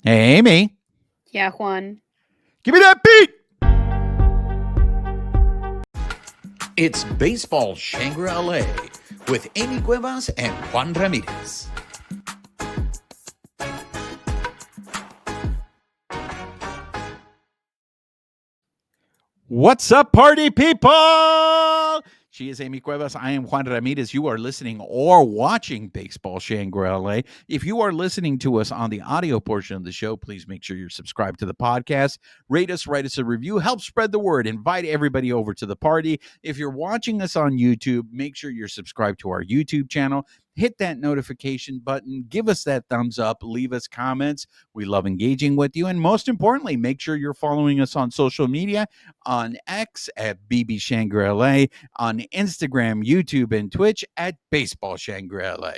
Hey, Amie, Yeah, Juan. give me that beat. It's Baseball Shangri-La with Amie Cuevas and Juan Ramirez. What's up, party people? She is Amie Cuevas. I am Juan Ramirez. You are listening or watching Baseball Shangri-La. If you are listening to us on the audio portion of the show, please make sure you're subscribed to the podcast. Rate us, write us a review, help spread the word, invite everybody over to the party. If you're watching us on YouTube, make sure you're subscribed to our YouTube channel. Hit that notification button, give us that thumbs up, leave us comments. We love engaging with you. And most importantly, make sure you're following us on social media on X at BB Shangri-La, on Instagram, YouTube, and Twitch at Baseball Shangri-La.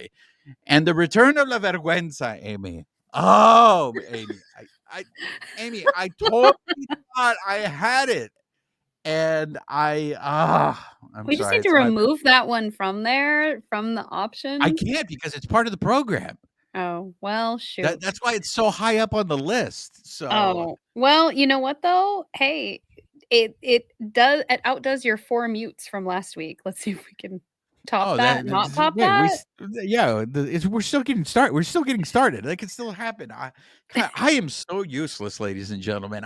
And the return of La Vergüenza, Amie. Oh, Amie. Amie, I totally thought I had it. And I'm We just sorry. need to It's my remove that one from there, from the I options. can't because it's part of the program. Oh, well, shoot. That's why it's so high up on the list. So Oh, well, you know what though? Hey, it outdoes your 4 mutes from last week. Let's see if we can top oh, that, not top wait, that. yeah, we're still getting started. We're still getting started. That can still happen. I am so useless, ladies and gentlemen.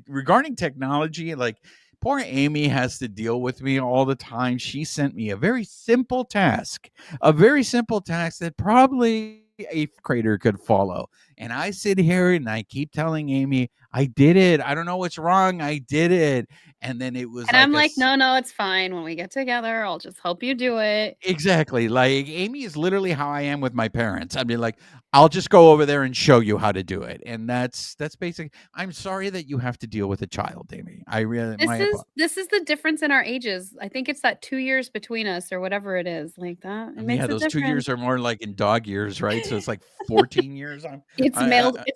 Regarding technology, like poor Amie has to deal with me all the time. She sent me a very simple task that probably a eighth grader could follow. And I sit here and I keep telling Amie, I did it. I don't know what's wrong. I did it. And then it was And I'm like like, "No, no, it's fine. When we get together, I'll just help you do it." exactly. Like Amie is literally how I am with my parents. I mean, like, I'll just go over there and show you how to do it. And that's basic. I'm sorry that you have to deal with a child, Amie. I really This my is this is the difference in our ages. I think it's that 2 years between us or whatever it is, like that. It yeah, makes a those 2 years difference. are more like in dog years, right? So it's like 14 years. It's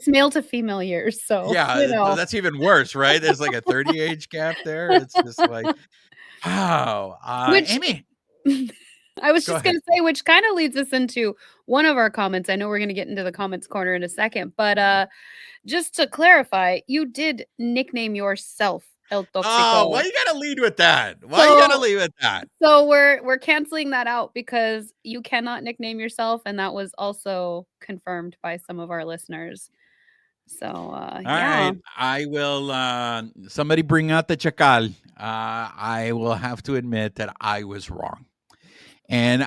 male to female years, so, Yeah, that's even worse, right? There's like a 30 age gap there. It's just like, wow. Which Amie, I was go just gonna ahead. say, which kinda leads us into one of our comments. I know we're gonna get into the comments corner in a second, but, just to clarify, you did nickname yourself El Oh, why Toxico. you gotta lead with that? Why you gotta So lead with that? we're canceling that out because you cannot nickname yourself, and that was also confirmed by some of our listeners. So, All yeah. right, I will. Somebody bring out the chacal. I will have to admit that I was wrong, and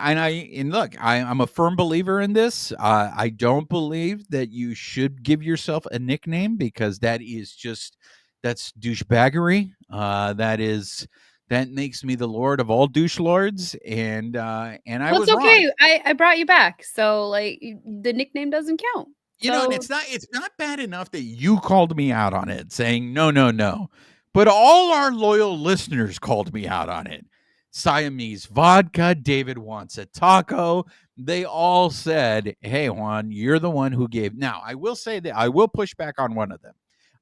look, I'm a firm believer in this. I don't believe that you should give yourself a nickname because that's douchebaggery. That makes me the lord of all douche lords, and I Well, it's was wrong. okay. I brought you back, so, like, the nickname doesn't count. And So it's not bad enough that you called me out on it, saying no, no, no. But all our loyal listeners called me out on it. Siamese vodka, David wants a taco. They all said, "Hey Juan, you're the one who gave." Now, I will say that I will push back on one of them.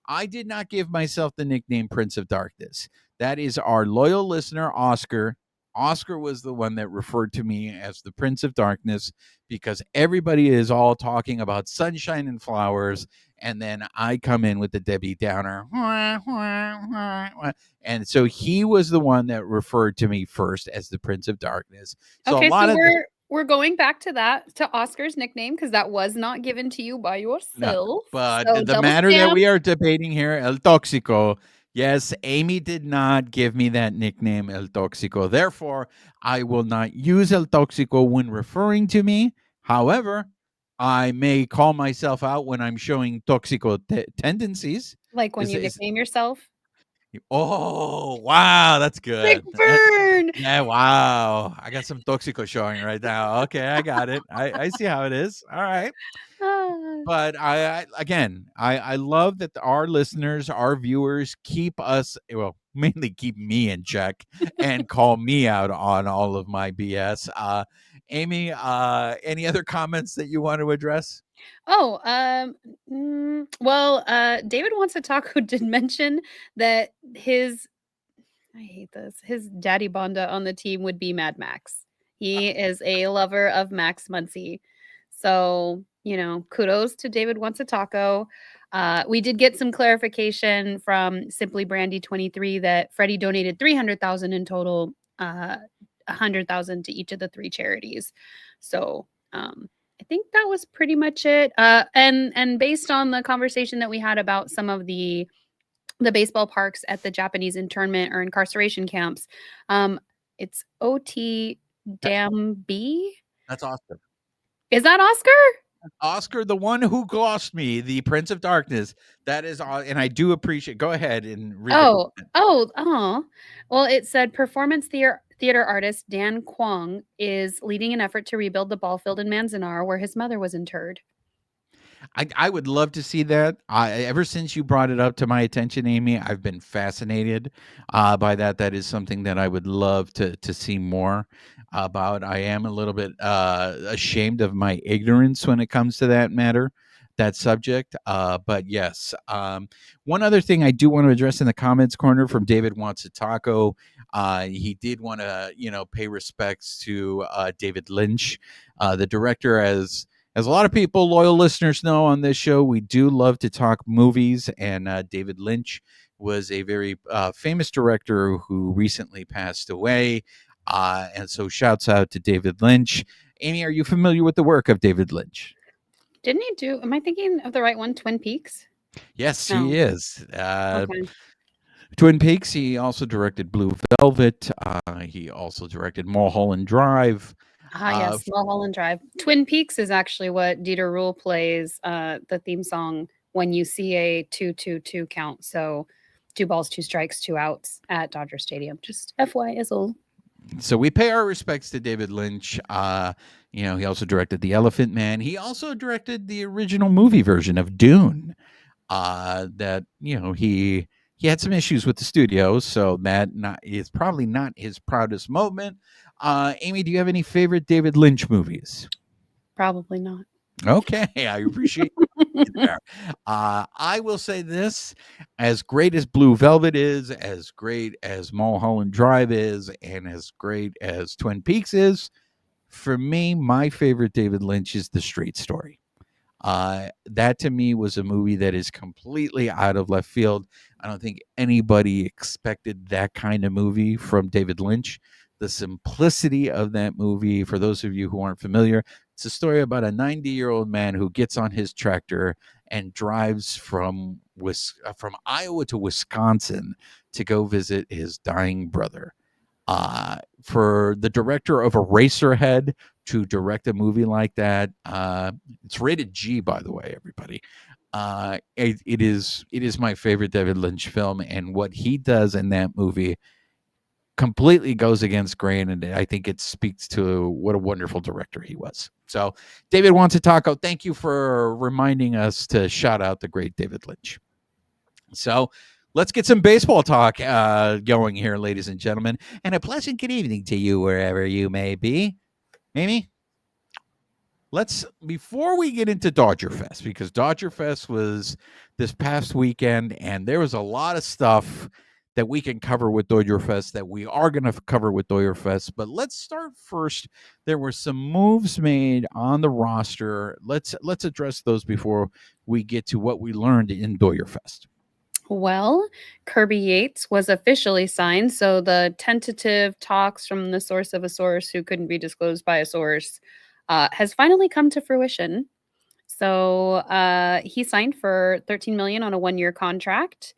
I did not give myself the nickname Prince of Darkness. That is our loyal listener, Oscar. Oscar was the one that referred to me as the Prince of Darkness because everybody is all talking about sunshine and flowers. And then I come in with the Debbie Downer. And so he was the one that referred to me first as the Prince of Darkness. So a okay, lot so of the, we're going back to that, to Oscar's nickname, because that was not given to you by no, yourself. but So the double matter that stamp. we are debating here, El Toxico, yes, Amie did not give me that nickname, El Toxico. Therefore, I will not use El Toxico when referring to me. However, I may call myself out when I'm showing toxico tendencies. Like when Is you is nickname yourself. oh wow, that's Sick good. burn! Yeah, wow. I got some toxico showing right now. Okay, I got it. I see how it is. All right. Ah. But I love that our listeners, our viewers keep us, well, mainly keep me in check and call me out on all of my BS. Amie, any other comments that you want to address? Oh, well, David Wants to Talk who did mention that his I hate this, his daddy Bonda on the team would be Mad Max. He is a lover of Max Muncy. So kudos to David Wants a Taco. We did get some clarification from Simply Brandy 23 that Freddie donated 300,000 in total, 100,000 to each of the 3 charities. So I think that was pretty much it. And based on the conversation that we had about some of the baseball parks at the Japanese internment or incarceration camps, it's OT Dam B. That's Oscar. Is that Oscar? Oscar, the one who lost me, the Prince of Darkness. That is, and I do appreciate. Go ahead and read. Oh. Well, it said performance theater artist Dan Kwong is leading an effort to rebuild the ball field in Manzanar where his mother was interred. I would love to see that. Ever since you brought it up to my attention, Amie, I've been fascinated by that. That is something that I would love to see more about. I am a little bit ashamed of my ignorance when it comes to that matter, that subject. But yes, one other thing I do want to address in the comments corner from David Wants a Taco. He did want to, pay respects to David Lynch, the director, as a lot of people, loyal listeners know on this show, we do love to talk movies, and David Lynch was a very famous director who recently passed away, and so shouts out to David Lynch. Amie, are you familiar with the work of David Lynch? Didn't he do, am I thinking of the right one, Twin Peaks? Yes, No. he is. Okay. Twin Peaks, he also directed Blue Velvet. He also directed Mulholland Drive. Yes, Mulholland Drive. Twin Peaks is actually what Dieter Rule plays the theme song when you see a 2-2-2 count. So 2 balls, 2 strikes, 2 outs at Dodger Stadium. Just FYI. So we pay our respects to David Lynch. He also directed The Elephant Man. He also directed the original movie version of Dune. That he had some issues with the studio, so that is probably not his proudest moment. Amie, do you have any favorite David Lynch movies? Probably not. Okay, I appreciate you there. I will say this: as great as Blue Velvet is, as great as Mulholland Drive is, and as great as Twin Peaks is, for me, my favorite David Lynch is The Street Story. That to me was a movie that is completely out of left field. I don't think anybody expected that kind of movie from David Lynch. The simplicity of that movie, for those of you who aren't familiar, it's a story about a 90-year-old man who gets on his tractor and drives from Iowa to Wisconsin to go visit his dying brother. For the director of Eraserhead to direct a movie like that, it's rated G, by the way, everybody. It is my favorite David Lynch film, and what he does in that movie completely goes against grain, and I think it speaks to what a wonderful director he was. So, David Wants a Taco, thank you for reminding us to shout out the great David Lynch. So, let's get some baseball talk going here, ladies and gentlemen, and a pleasant good evening to you wherever you may be. Amie, before we get into DodgerFest, because DodgerFest was this past weekend, and there was a lot of stuff that we can cover with DodgerFest that we are going to cover with DodgerFest. But let's start first. There were some moves made on the roster. Let's address those before we get to what we learned in DodgerFest. Well, Kirby Yates was officially signed, so the tentative talks from the source of a source who couldn't be disclosed by a source has finally come to fruition. So he signed for $13 million on a 1-year contract.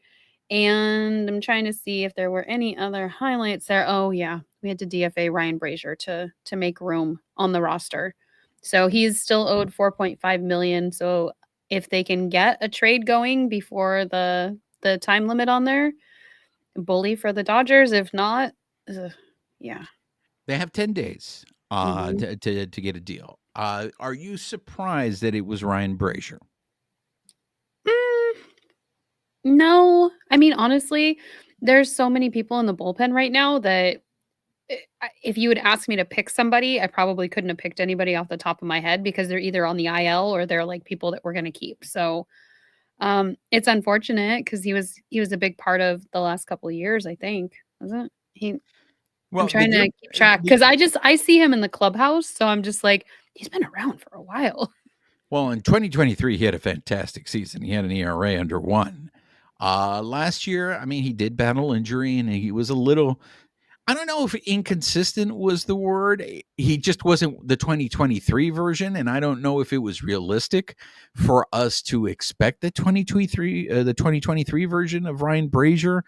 And I'm trying to see if there were any other highlights there. Oh, yeah. We had to DFA Ryan Brazier to make room on the roster. So he's still owed $4.5 million. So if they can get a trade going before the time limit on there, bully for the Dodgers. If not, yeah. They have 10 days to get a deal. Are you surprised that it was Ryan Brazier? No. I mean, honestly, there's so many people in the bullpen right now that if you would ask me to pick somebody, I probably couldn't have picked anybody off the top of my head because they're either on the IL or they're like people that we're going to keep. So it's unfortunate because he was a big part of the last couple of years, I think. Wasn't he? Well, I'm trying to keep track because I see him in the clubhouse. So I'm just like, he's been around for a while. Well, in 2023, he had a fantastic season. He had an ERA under 1. Last year, I mean, he did battle injury, and he was a little, I don't know if inconsistent was the word. He just wasn't the 2023 version, and I don't know if it was realistic for us to expect the 2023 version of Ryan Brazier.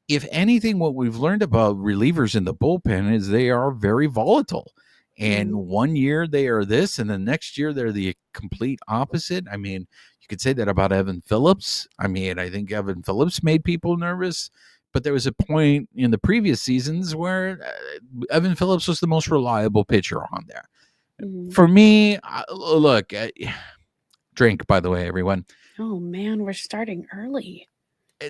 If anything, what we've learned about relievers in the bullpen is they are very volatile. And one year they are this, and the next year they're the complete opposite. I mean, you could say that about Evan Phillips. I mean, I think Evan Phillips made people nervous, but there was a point in the previous seasons where Evan Phillips was the most reliable pitcher on there. For me, look, drink, by the way, everyone. Oh, man, we're starting early.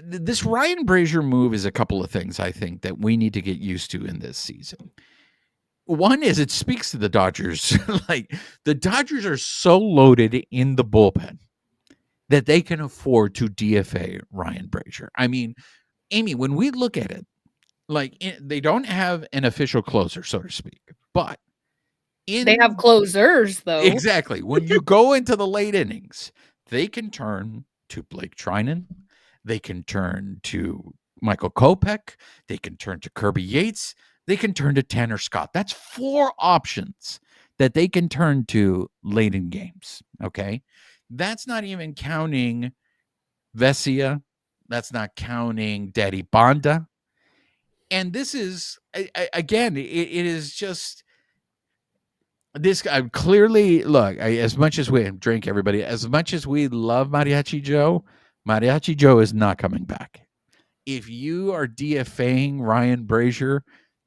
This Ryan Brazier move is a couple of things I think that we need to get used to in this season. One is it speaks to the Dodgers. Like, the Dodgers are so loaded in the bullpen that they can afford to DFA Ryan Brazier. I mean, Amie, when we look at it, like, they don't have an official closer, so to speak, but they have closers, though. Exactly. When you go into the late innings, they can turn to Blake Trinan. They can turn to Michael Kopech. They can turn to Kirby Yates. They can turn to Tanner Scott. That's 4 options that they can turn to late in games. Okay. That's not even counting Vesia. That's not counting Daddy Bonda. And this is, again, it is just this guy. Clearly, look, as much as we drink, everybody, as much as we love Mariachi Joe is not coming back. If you are DFAing Ryan Brazier,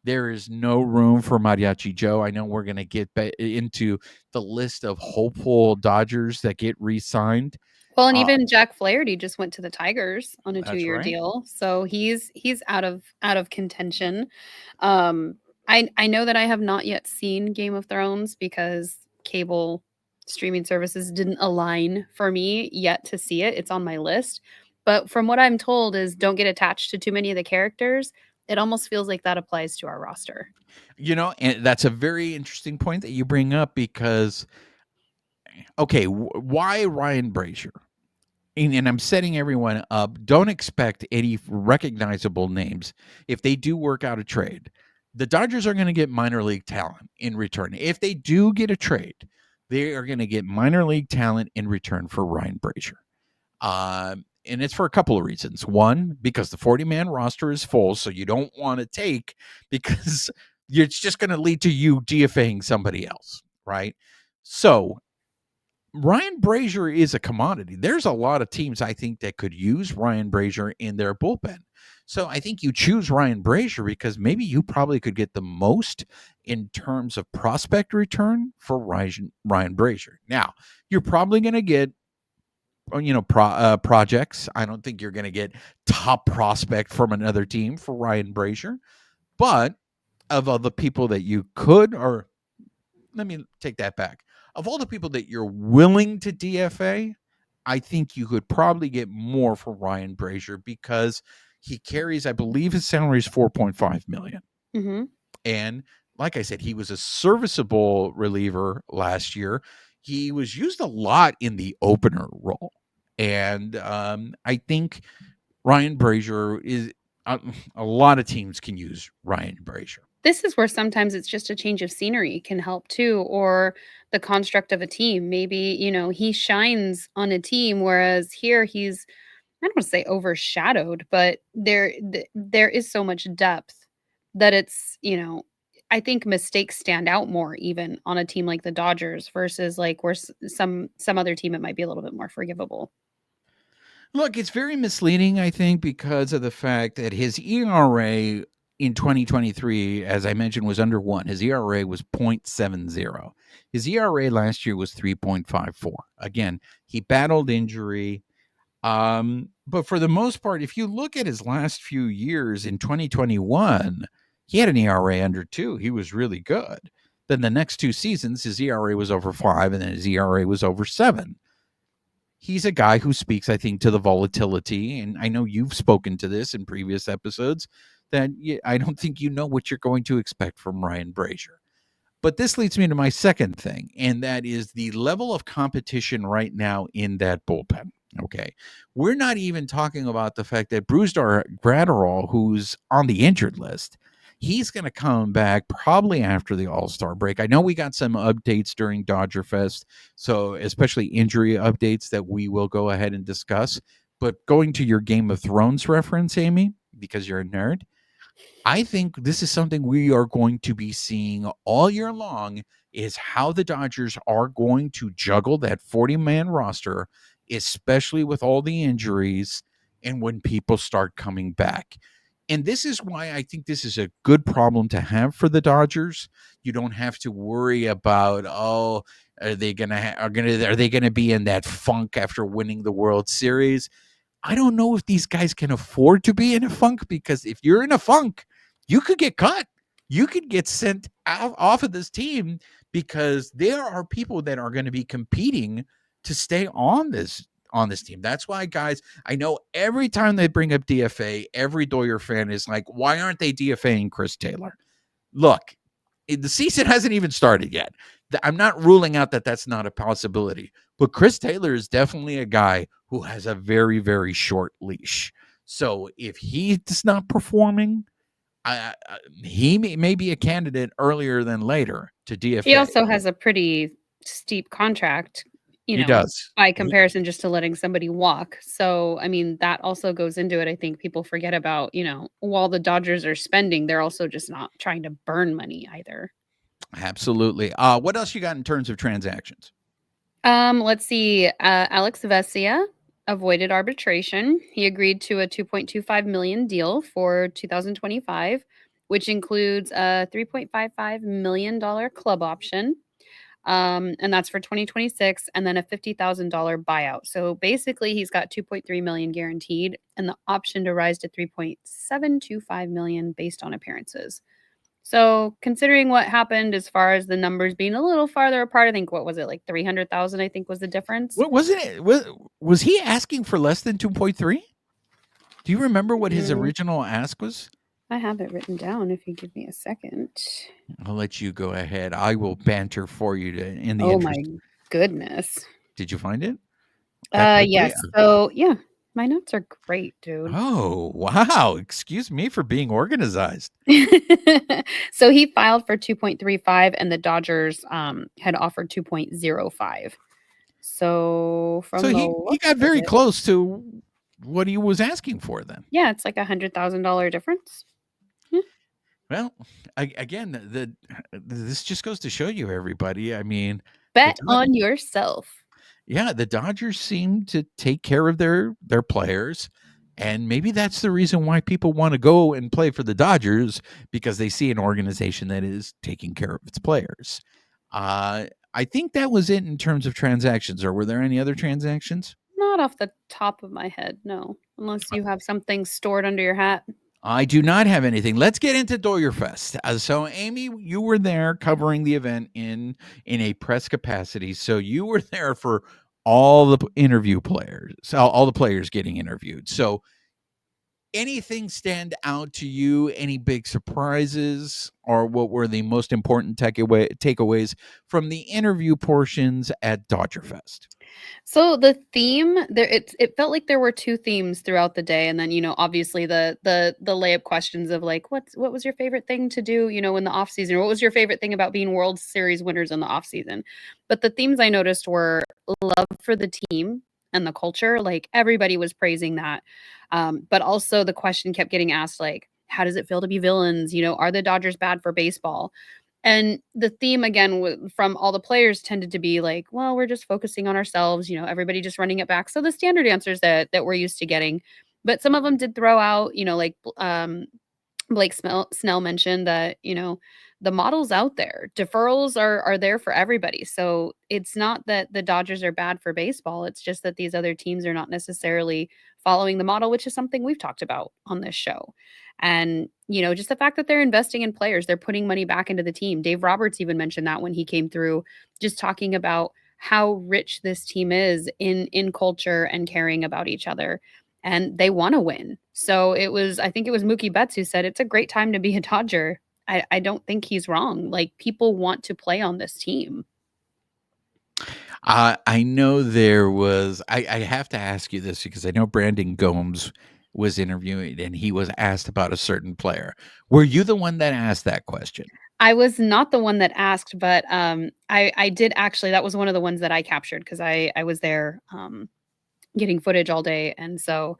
there is no room for Mariachi Joe. I know we're going to get into the list of hopeful Dodgers that get re-signed. Well, and even Jack Flaherty just went to the Tigers on a 2-year right. deal, so he's out of contention. I know that I have not yet seen Game of Thrones because cable streaming services didn't align for me yet to see it. It's on my list. But from what I'm told is don't get attached to too many of the characters. It almost feels like that applies to our roster. You know, and that's a very interesting point that you bring up because, okay, why Ryan Brazier? And I'm setting everyone up. Don't expect any recognizable names. If they do work out a trade, the Dodgers are going to get minor league talent in return. If they do get a trade, they are going to get minor league talent in return for Ryan Brazier. And it's for a couple of reasons. One, because the 40-man roster is full, so you don't want to take because it's just going to lead to you DFAing somebody else, right? So Ryan Brazier is a commodity. There's a lot of teams, I think, that could use Ryan Brazier in their bullpen. So I think you choose Ryan Brazier because maybe you probably could get the most in terms of prospect return for Ryan Brazier. Now, you're probably going to get projects. I don't think you're going to get top prospect from another team for Ryan Brazier, but of all the people that you could, or let me take that back. Of all the people that you're willing to DFA, I think you could probably get more for Ryan Brazier because he carries, I believe his salary is $4.5 million. Mm-hmm. And like I said, he was a serviceable reliever last year. He was used a lot in the opener role. And I think Ryan Brazier is a lot of teams can use Ryan Brazier. This is where sometimes it's just a change of scenery can help too, or the construct of a team. Maybe, he shines on a team, whereas here he's, I don't want to say overshadowed, but there is so much depth that it's, I think mistakes stand out more even on a team like the Dodgers versus like where some other team it might be a little bit more forgivable. Look, it's very misleading, I think, because of the fact that his ERA in 2023, as I mentioned, was under 1. His ERA was 0.70. His ERA last year was 3.54. Again, he battled injury. But for the most part, if you look at his last few years in 2021, he had an ERA under 2. He was really good. Then the next 2 seasons, his ERA was over 5, and then his ERA was over 7. He's a guy who speaks, I think, to the volatility. And I know you've spoken to this in previous episodes that I don't think you know what you're going to expect from Ryan Brazier. But this leads me to my second thing, and that is the level of competition right now in that bullpen. Okay. We're not even talking about the fact that Brusdar Gratterall, who's on the injured list, he's going to come back probably after the All-Star break. I know we got some updates during DodgerFest, so especially injury updates that we will go ahead and discuss. But going to your Game of Thrones reference, Amie, because you're a nerd, I think this is something we are going to be seeing all year long, is how the Dodgers are going to juggle that 40-man roster, especially with all the injuries and when people start coming back. And this is why I think this is a good problem to have for the Dodgers. You don't have to worry about, oh, are they gonna be in that funk after winning the World Series? I don't know if these guys can afford to be in a funk, because if you're in a funk, you could get cut. You could get sent off of this team, because there are people that are going to be competing to stay on this team. That's why, guys, I know every time they bring up DFA, every Doyer fan is like, why aren't they DFAing Chris Taylor? Look, the season hasn't even started yet. I'm not ruling out that that's not a possibility, but Chris Taylor is definitely a guy who has a very, very short leash. So if he's not performing, he may be a candidate earlier than later to DFA. He also has a pretty steep contract, He does. by comparison just to letting somebody walk. So, I mean, that also goes into it. I think people forget about, while the Dodgers are spending, they're also just not trying to burn money either. Absolutely. What else you got in terms of transactions? Let's see. Alex Vesia avoided arbitration. He agreed to a $2.25 million deal for 2025, which includes a $3.55 million club option. And that's for 2026, and then a $50,000 buyout. So basically, he's got 2.3 million guaranteed, and the option to rise to 3.725 million based on appearances. So considering what happened as far as the numbers being a little farther apart, I think, what was it, like 300,000, I think was the difference. What wasn't it? Was he asking for less than 2.3? Do you remember what his original ask was? I have it written down if you give me a second. I'll let you go ahead. I will banter for you in the Oh my interest. goodness. Did you find it? Yes. So yeah, my notes are great, dude. Oh, wow. Excuse me for being organized. So he filed for 2.35 and the Dodgers had offered 2.05. So he got very close to what he was asking for then. Yeah, it's like $100,000 difference. Yeah. Well, again, this just goes to show you, everybody. I mean, bet on yourself. Yeah, the Dodgers seem to take care of their players, and maybe that's the reason why people want to go and play for the Dodgers, because they see an organization that is taking care of its players. I think that was it in terms of transactions. Or were there any other transactions? Not off the top of my head, no. Unless you have something stored under your hat. I do not have anything. Let's get into DodgerFest. So, Amie, you were there covering the event in a press capacity. So you were there for all the interview players, all the players getting interviewed. So, anything stand out to you? Any big surprises, or what were the most important takeaways from the interview portions at DodgerFest? So the theme there, it felt like there were two themes throughout the day, and then obviously the layup questions of like what was your favorite thing to do in the off season, or what was your favorite thing about being World Series winners in the off season. But the themes I noticed were love for the team and the culture. Like everybody was praising that, but also the question kept getting asked, like, how does it feel to be villains? Are the Dodgers bad for baseball? And the theme again from all the players tended to be like, well, we're just focusing on ourselves, everybody just running it back. So the standard answers that we're used to getting, but some of them did throw out, like Blake Snell mentioned that, the model's out there. Deferrals are there for everybody. So it's not that the Dodgers are bad for baseball. It's just that these other teams are not necessarily following the model, which is something we've talked about on this show. And, just the fact that they're investing in players, they're putting money back into the team. Dave Roberts even mentioned that when he came through, just talking about how rich this team is in culture and caring about each other. And they want to win. So I think it was Mookie Betts who said it's a great time to be a Dodger. I don't think he's wrong. Like, people want to play on this team. I know there was. I have to ask you this because I know Brandon Gomes was interviewing and he was asked about a certain player. Were you the one that asked that question? I was not the one that asked, but I did actually. That was one of the ones that I captured because I was there getting footage all day, and so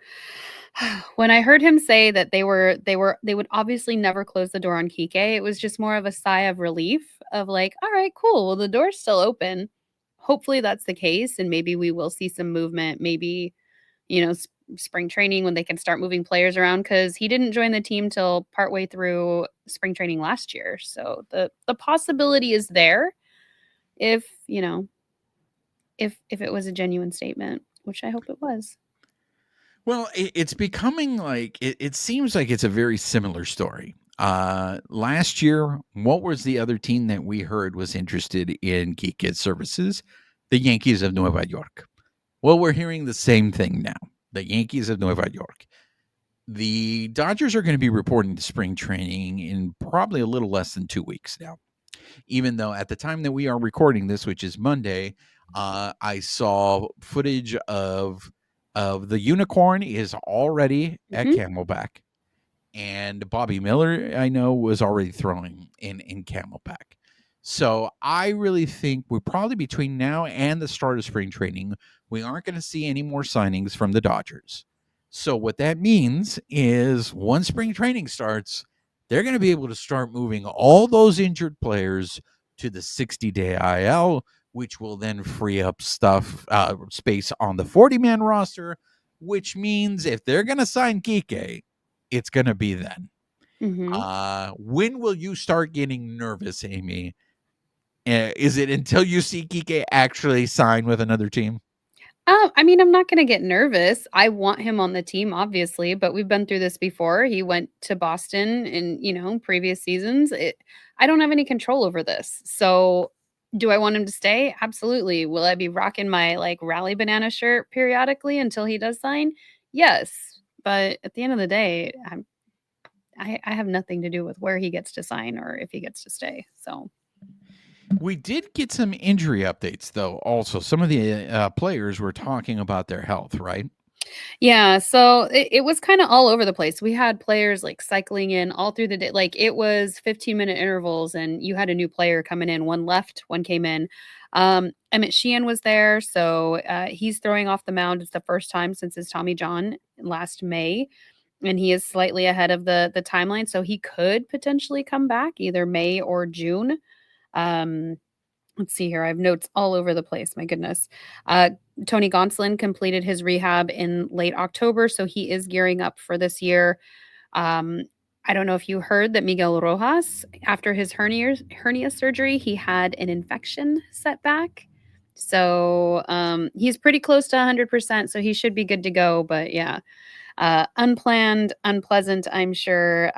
when I heard him say that they would obviously never close the door on Kike, it was just more of a sigh of relief of like, all right, cool. Well, the door's still open. Hopefully that's the case, and maybe we will see some movement. Maybe spring training when they can start moving players around because he didn't join the team till partway through spring training last year. So the possibility is there if if it was a genuine statement, which I hope it was. Well, it's becoming like it seems like it's a very similar story. Last year, what was the other team that we heard was interested in Kike's services? The Yankees of Nueva York. Well, we're hearing the same thing now. The Yankees of Nueva York. The Dodgers are going to be reporting to spring training in probably a little less than 2 weeks now. Even though at the time that we are recording this, which is Monday, I saw footage of the unicorn is already at Mhm. Camelback, and Bobby Miller, I know, was already throwing in Camelback. So I really think we're probably between now and the start of spring training, we aren't going to see any more signings from the Dodgers. So what that means is once spring training starts, they're going to be able to start moving all those injured players to the 60-day IL, which will then free up space on the 40-man roster, which means if they're going to sign Kike, it's going to be then. Mhm. When will you start getting nervous, Amie? Is it until you see Kike actually sign with another team? I mean, I'm not gonna get nervous. I want him on the team, obviously, but we've been through this before. He went to Boston in, previous seasons. I don't have any control over this. So, do I want him to stay? Absolutely. Will I be rocking my like rally banana shirt periodically until he does sign? Yes. But at the end of the day, I have nothing to do with where he gets to sign or if he gets to stay. So, We did get some injury updates, though. Also, some of the players were talking about their health, right? yeah, so it was kind of all over the place. We had players like cycling in all through the day. Like it was 15-minute intervals, and you had a new player coming in. One left, one came in. Emmett Sheehan was there, so he's throwing off the mound. It's the first time since his Tommy John last May, and he is slightly ahead of the timeline, so he could potentially come back either May or June. Um, Let's see here. I have notes all over the place. My goodness. Uh, Tony Gonsolin completed his rehab in late October, so he is gearing up for this year. Um, I don't know if you heard that Miguel Rojas, after his hernia surgery, he had an infection setback. So he's pretty close to 100%, so he should be good to go. But yeah, unplanned, unpleasant, I'm sure.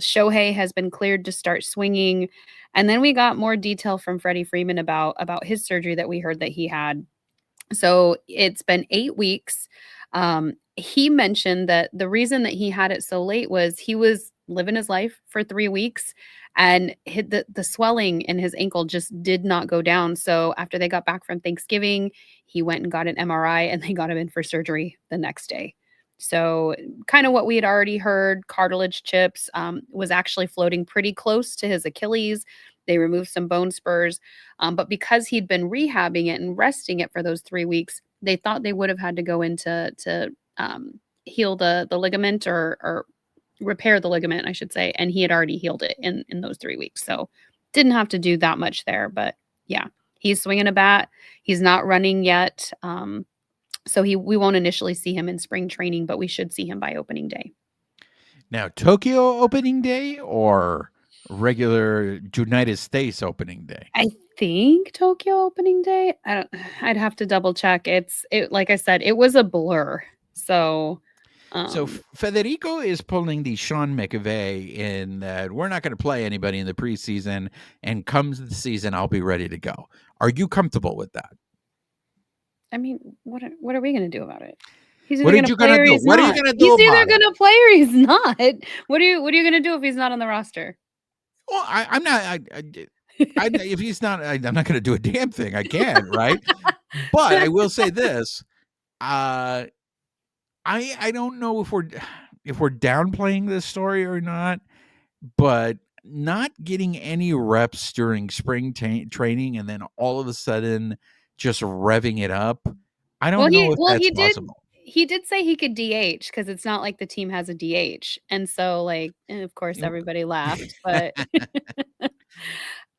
Shohei has been cleared to start swinging. And then we got more detail from Freddie Freeman about his surgery that we heard that he had. So it's been 8 weeks. He mentioned that the reason that he had it so late was he was living his life for 3 weeks and the swelling in his ankle just did not go down. So after they got back from Thanksgiving, he went and got an MRI and they got him in for surgery the next day. So kind of what we had already heard, cartilage chips, was actually floating pretty close to his Achilles. They removed some bone spurs. But because he'd been rehabbing it and resting it for those 3 weeks, they thought they would have had to go into to heal the ligament or repair the ligament, I should say. And he had already healed it in those 3 weeks, so didn't have to do that much there. But yeah, he's swinging a bat. He's not running yet, so we won't initially see him in spring training, but we should see him by opening day. Now, Tokyo opening day or regular United States opening day? I think Tokyo opening day. I'd have to double check. Like I said, it was a blur. So, So Federico is pulling the Sean McVay in that we're not going to play anybody in the preseason, and comes the season, I'll be ready to go. Are you comfortable with that? I mean, what are we going to do about it? He's What either are going to you play going to or do? he's What are you not. going to do He's either about it? going to play or he's not. What are you going to do if he's not on the roster? Well, I'm not. If he's not, I'm not going to do a damn thing. I can't, right? But I will say this: I don't know if we're downplaying this story or not, but not getting any reps during spring training and then all of a sudden just revving it up. I Well, don't know if that's possible. he did say he could DH because it's not like the team has a DH, and so, like, and of course, everybody laughed, but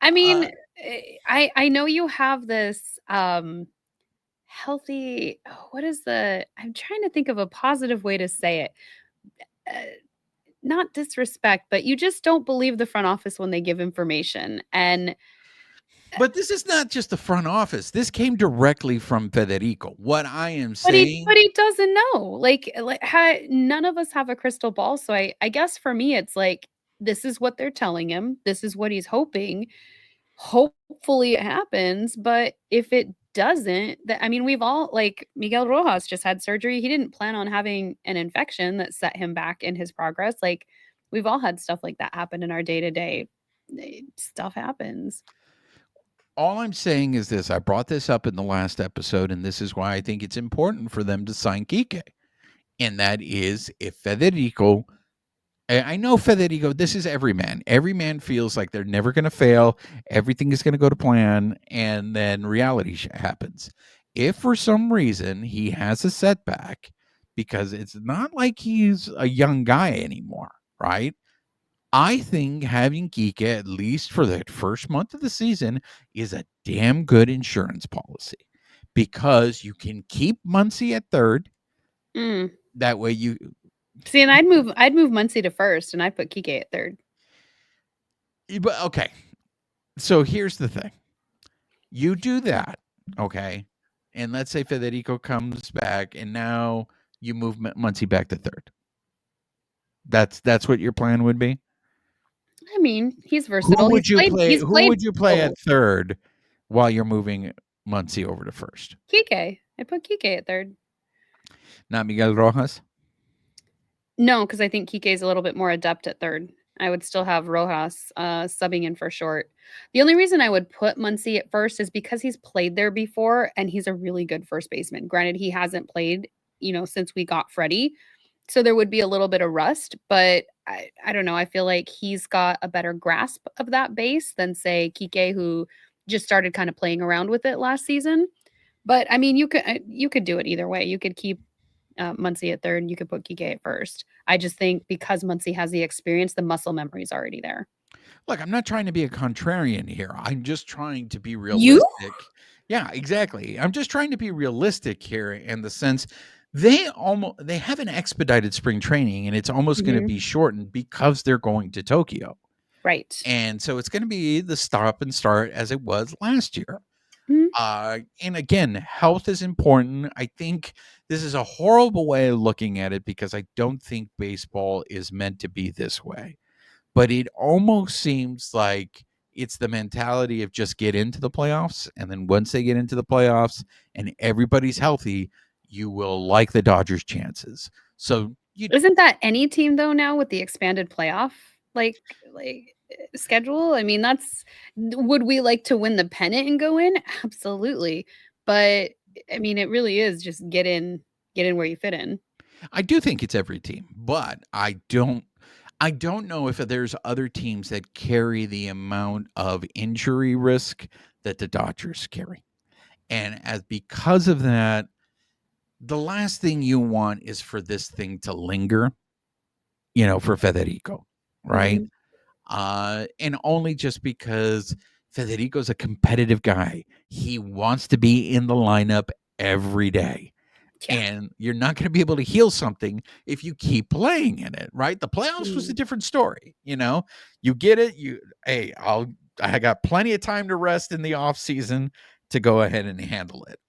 I mean, Uh, I know you have this, healthy what is the I'm trying to think of a positive way to say it. Uh, Not disrespect, but you just don't believe the front office when they give information, and but this is not just the front office. This came directly from Federico. What I am but saying, he doesn't know. Like none of us have a crystal ball, so I guess for me it's like this is what they're telling him. This is what he's hoping. Hopefully it happens, but if it doesn't, that I mean, we've all like Miguel Rojas just had surgery. He didn't plan on having an infection that set him back in his progress. Like we've all had stuff like that happen in our day-to-day. Stuff happens. all I'm saying is this. I brought this up in the last episode, and this is why I think it's important for them to sign Kike. And that is if Federico I know Federico, this is every man. Every man feels like they're never going to fail. Everything is going to go to plan. And then reality happens. If for some reason he has a setback, because it's not like he's a young guy anymore, right? I think having Kike, at least for the first month of the season, is a damn good insurance policy because you can keep Muncy at third. Mm. That way you See, and I'd move Muncie to first, and I'd put Kike at third. but okay. So here's the thing. You do that, okay? And let's say Federico comes back and now you move Muncy back to third. That's what your plan would be? I mean, he's versatile. He's Who played would you play both. at third while you're moving Muncy over to first? Kike. I put Kike at third. Not Miguel Rojas? No, because I think Kike is a little bit more adept at third. I would still have Rojas subbing in for short. The only reason I would put Muncy at first is because he's played there before and he's a really good first baseman. Granted, he hasn't played, since we got Freddie. So there would be a little bit of rust, but I don't know. I feel like he's got a better grasp of that base than, say, Kike, who just started kind of playing around with it last season. But I mean, you could do it either way. You could keep Muncy at third, and you could put Kike at first. I just think because Muncy has the experience, the muscle memory is already there. Look, I'm not trying to be a contrarian here. I'm just trying to be You? realistic. Yeah, exactly. I'm just trying to be realistic here in the sense they have an expedited spring training and it's almost going to Mhm. be shortened because they're going to Tokyo. Right. And so it's going to be the stop and start as it was last year. Mhm. And again, health is important. I think this is a horrible way of looking at it because I don't think baseball is meant to be this way. But it almost seems like it's the mentality of just get into the playoffs. And then once they get into the playoffs and everybody's healthy, you will like the Dodgers' chances. So you Isn't that any team though now with the expanded playoff schedule? I mean, would we like to win the pennant and go in? Absolutely. But I mean, it really is just get in where you fit in. I do think it's every team, but I don't know if there's other teams that carry the amount of injury risk that the Dodgers carry. And as because of that, the last thing you want is for this thing to linger, for Federico, right? Mhm. And only just because Federico's a competitive guy. He wants to be in the lineup every day. Yeah. And you're not going to be able to heal something if you keep playing in it, right? The playoffs was a Mm. different story. You get it. I got plenty of time to rest in the off season to go ahead and handle it.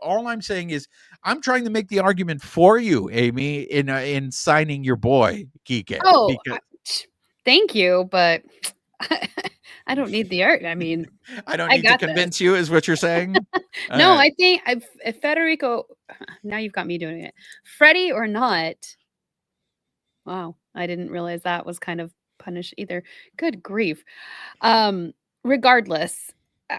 All I'm saying is I'm trying to make the argument for you, Amie, in signing your boy Kike Oh, because thank you, but I don't need the art. I mean, I don't I need to got this. convince you, is what you're saying. All No, right. I think if Federico now you've got me doing it. Freddie or not, wow, I didn't realize that was kind of punish either. Good grief. Um, Regardless,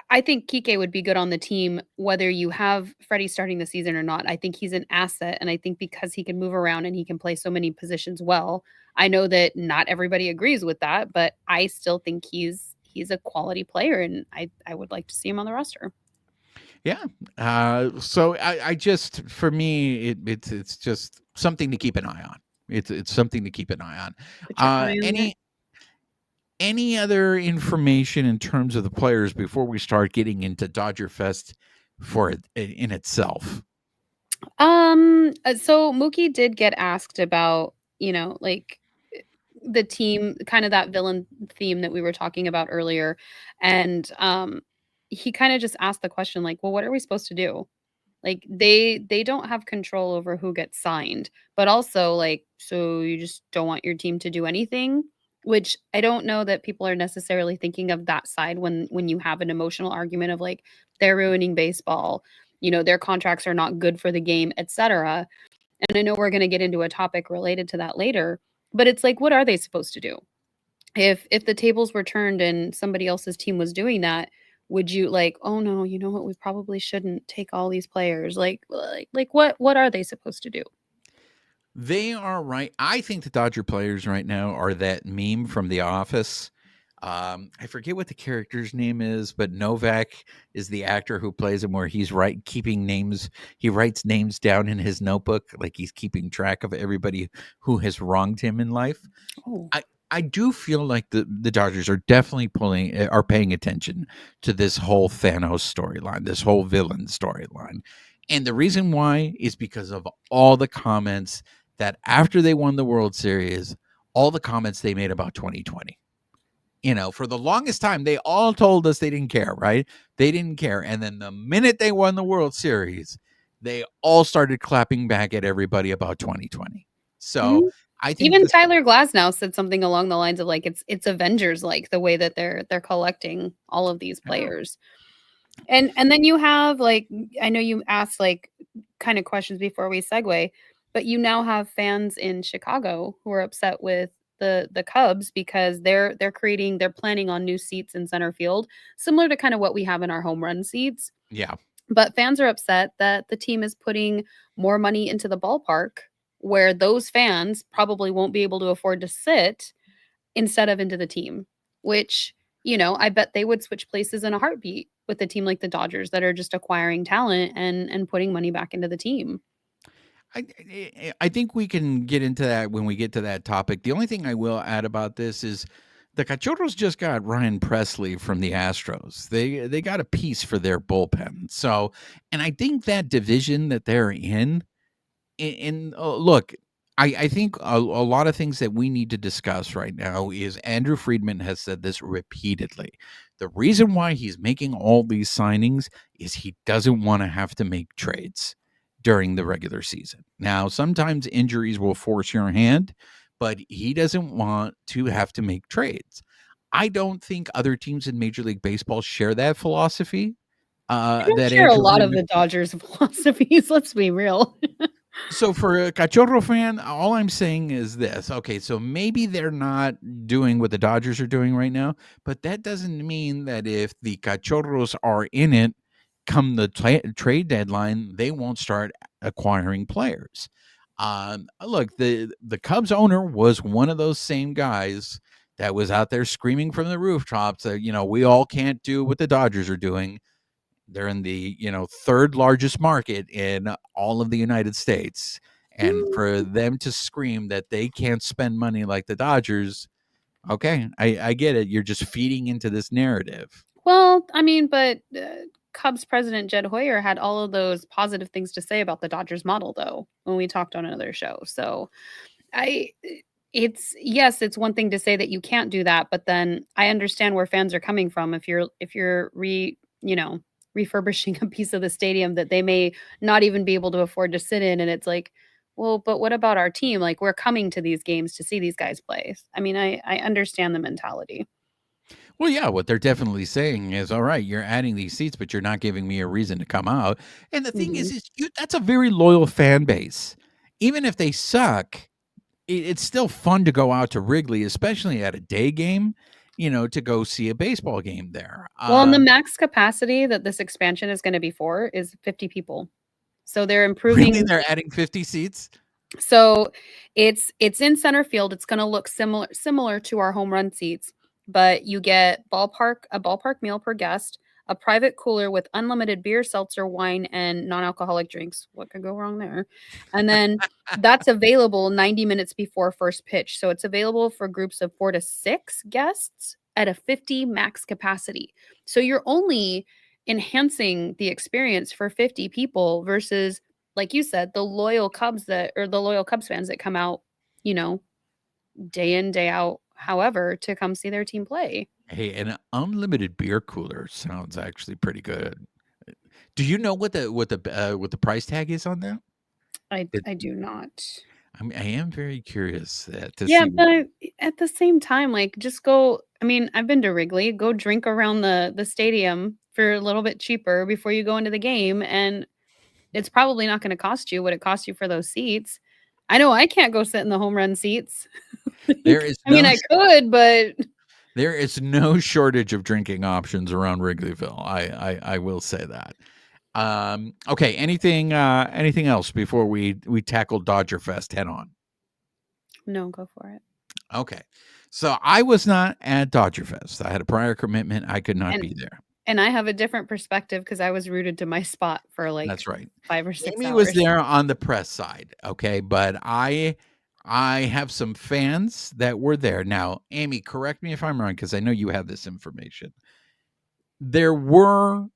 I think Kike would be good on the team whether you have Freddie starting the season or not. I think he's an asset, and I think because he can move around and he can play so many positions well. I know that not everybody agrees with that, but I still think he's a quality player, and I would like to see him on the roster. Yeah. So I just, for me, it's just something to keep an eye on. It's something to keep an eye on. Put your eye on it. Any other information in terms of the players before we start getting into Dodger Fest for it in itself? So Mookie did get asked about, like the team, kind of that villain theme that we were talking about earlier. And he kind of just asked the question, like, well, what are we supposed to do? Like they don't have control over who gets signed, but also like, so you just don't want your team to do anything, which I don't know that people are necessarily thinking of that side when you have an emotional argument of like they're ruining baseball, their contracts are not good for the game, etc. And I know we're going to get into a topic related to that later, but it's like, what are they supposed to do? If the tables were turned and somebody else's team was doing that, would you like, oh no, you know what, we probably shouldn't take all these players. Like what are they supposed to do? They are right. I think the Dodger players right now are that meme from The Office. I forget what the character's name is, but Novak is the actor who plays him, where he's keeping names. He writes names down in his notebook, like he's keeping track of everybody who has wronged him in life. Oh. I do feel like the Dodgers are definitely paying attention to this whole Thanos storyline, this whole villain storyline. And the reason why is because of all the comments that after they won the World Series, all the comments they made about 2020. For the longest time, they all told us they didn't care, right? They didn't care. And then the minute they won the World Series, they all started clapping back at everybody about 2020. So Mhm. I think Even this, Tyler Glasnow said something along the lines of like it's Avengers, like the way that they're collecting all of these yeah. players. And then you have like, I know you asked like kind of questions before we segue, but you now have fans in Chicago who are upset with the Cubs because they're planning on new seats in center field, similar to kind of what we have in our home run seats. Yeah. But fans are upset that the team is putting more money into the ballpark where those fans probably won't be able to afford to sit instead of into the team, which, I bet they would switch places in a heartbeat with a team like the Dodgers that are just acquiring talent and putting money back into the team. I think we can get into that when we get to that topic. The only thing I will add about this is the Cachorros just got Ryan Presley from the Astros. They got a piece for their bullpen. So, and I think that division that they're look, I think a lot of things that we need to discuss right now is Andrew Friedman has said this repeatedly. The reason why he's making all these signings is he doesn't want to have to make trades during the regular season. Now, sometimes injuries will force your hand, but he doesn't want to have to make trades. I don't think other teams in Major League Baseball share that philosophy. I don't That share a Andrew lot of Friedman. the Dodgers philosophies, let's be real. So for a Cachorro fan, all I'm saying is this. Okay, so maybe they're not doing what the Dodgers are doing right now, but that doesn't mean that if the Cachorros are in it come the trade deadline, they won't start acquiring players. Look, the Cubs owner was one of those same guys that was out there screaming from the rooftops that, we all can't do what the Dodgers are doing. They're in the, third largest market in all of the United States. And for them to scream that they can't spend money like the Dodgers, okay, I get it. You're just feeding into this narrative. Well, I mean, but Cubs president Jed Hoyer had all of those positive things to say about the Dodgers model, though, when we talked on another show. So I it's yes, it's one thing to say that you can't do that, but then I understand where fans are coming from if you're refurbishing a piece of the stadium that they may not even be able to afford to sit in, and it's like, well, but what about our team? Like, we're coming to these games to see these guys play. I mean, I understand the mentality. Well, yeah, what they're definitely saying is, all right, you're adding these seats, but you're not giving me a reason to come out. And the thing Mhm. is that's a very loyal fan base. Even if they suck, it's still fun to go out to Wrigley, especially at a day game, to go see a baseball game there. Well, and the max capacity that this expansion is going to be for is 50 people. So they're improving. Really, they're adding 50 seats? So it's in center field. It's going to look similar to our home run seats, but you get a ballpark meal per guest, a private cooler with unlimited beer, seltzer, wine, and non-alcoholic drinks. What could go wrong there? And then that's available 90 minutes before first pitch. So it's available for groups of 4 to 6 guests at a 50 max capacity. So you're only enhancing the experience for 50 people versus, like you said, the loyal Cubs fans that come out, day in, day out, however, to come see their team play. Hey, an unlimited beer cooler sounds actually pretty good. Do you know what the price tag is on that? I do not. I am very curious to Yeah, see. but at the same time, like, just go. I mean, I've been to Wrigley. Go drink around the stadium for a little bit cheaper before you go into the game, and it's probably not going to cost you what it costs you for those seats. I know I can't go sit in the home run seats. There is I mean, I could, but there is no shortage of drinking options around Wrigleyville. I will say that. Okay. Anything else before we tackle DodgerFest head on? no, go for it. Okay. So I was not at DodgerFest. I had a prior commitment. I could not be there. And I have a different perspective because I was rooted to my spot for That's right. 5 or 6 Amie hours. was there on the press side. Okay. But I have some fans that were there. Now, Amie, correct me if I'm wrong, because I know you have this information. There was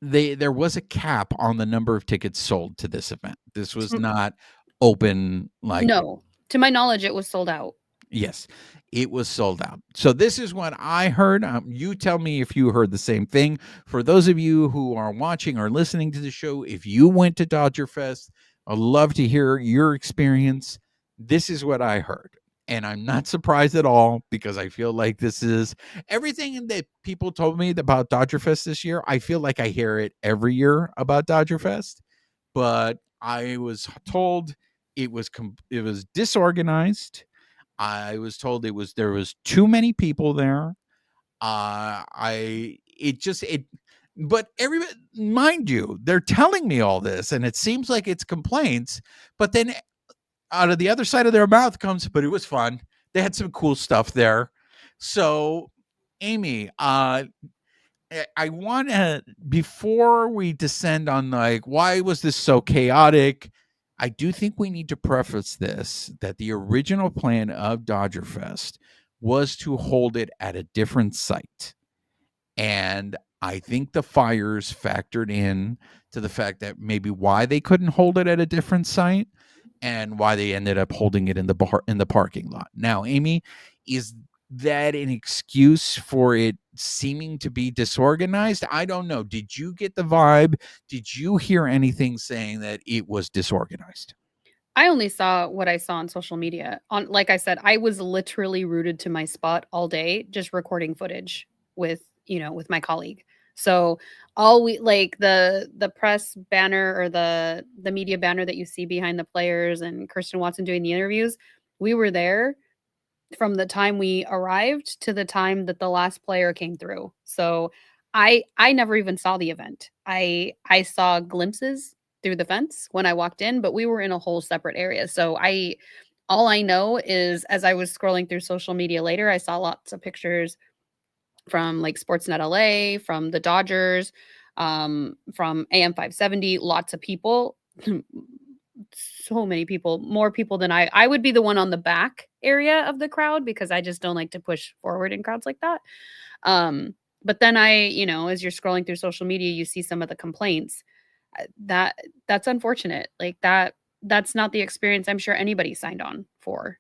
a cap on the number of tickets sold to this event. This was not open like. No, to my knowledge, it was sold out. Yes, it was sold out. So this is what I heard. You tell me if you heard the same thing. For those of you who are watching or listening to the show, if you went to DodgerFest, I'd love to hear your experience. This is what I heard. And I'm not surprised at all because I feel like this is everything that people told me about DodgerFest this year. I feel like I hear it every year about DodgerFest, but I was told it was disorganized. I was told there was too many people there. But everybody, mind you, they're telling me all this, and it seems like it's complaints. But then, out of the other side of their mouth comes, but it was fun. They had some cool stuff there. So, Amie, I want to, before we descend on like why was this so chaotic, I do think we need to preface this that the original plan of DodgerFest was to hold it at a different site. And I think the fires factored in to the fact that maybe why they couldn't hold it at a different site and why they ended up holding it in the parking lot. Now, Amie, is that an excuse for it seeming to be disorganized? I don't know. Did you get the vibe? Did you hear anything saying that it was disorganized? I only saw what I saw on social media. Like I said, I was literally rooted to my spot all day, just recording footage with my colleague. So all we like the press banner or the media banner that you see behind the players and Kirsten Watson doing the interviews, we were there from the time we arrived to the time that the last player came through. So I never even saw the event. I saw glimpses through the fence when I walked in, but we were in a whole separate area. So all I know is as I was scrolling through social media later, I saw lots of pictures from like Sportsnet LA, from the Dodgers, from AM 570, lots of people. So many people, more people than I would be the one on the back area of the crowd because I just don't like to push forward in crowds like that. But then as you're scrolling through social media, you see some of the complaints. That's unfortunate. Like that's not the experience I'm sure anybody signed on for.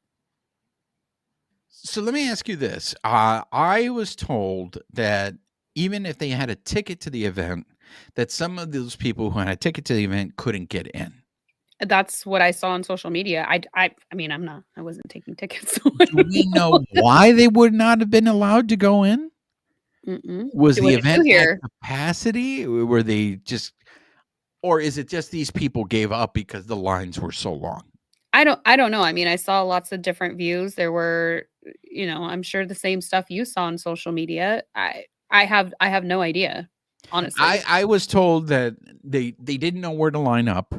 So let me ask you this. I was told that even if they had a ticket to the event, that some of those people who had a ticket to the event couldn't get in. That's what I saw on social media. I mean, I wasn't taking tickets. Do we know why they would not have been allowed to go in? Mm-mm. Was the event at capacity? Were they just, or is it just these people gave up because the lines were so long? I don't know. I mean, I saw lots of different views. There were, I'm sure the same stuff you saw on social media. I have no idea, honestly. I was told that they didn't know where to line up,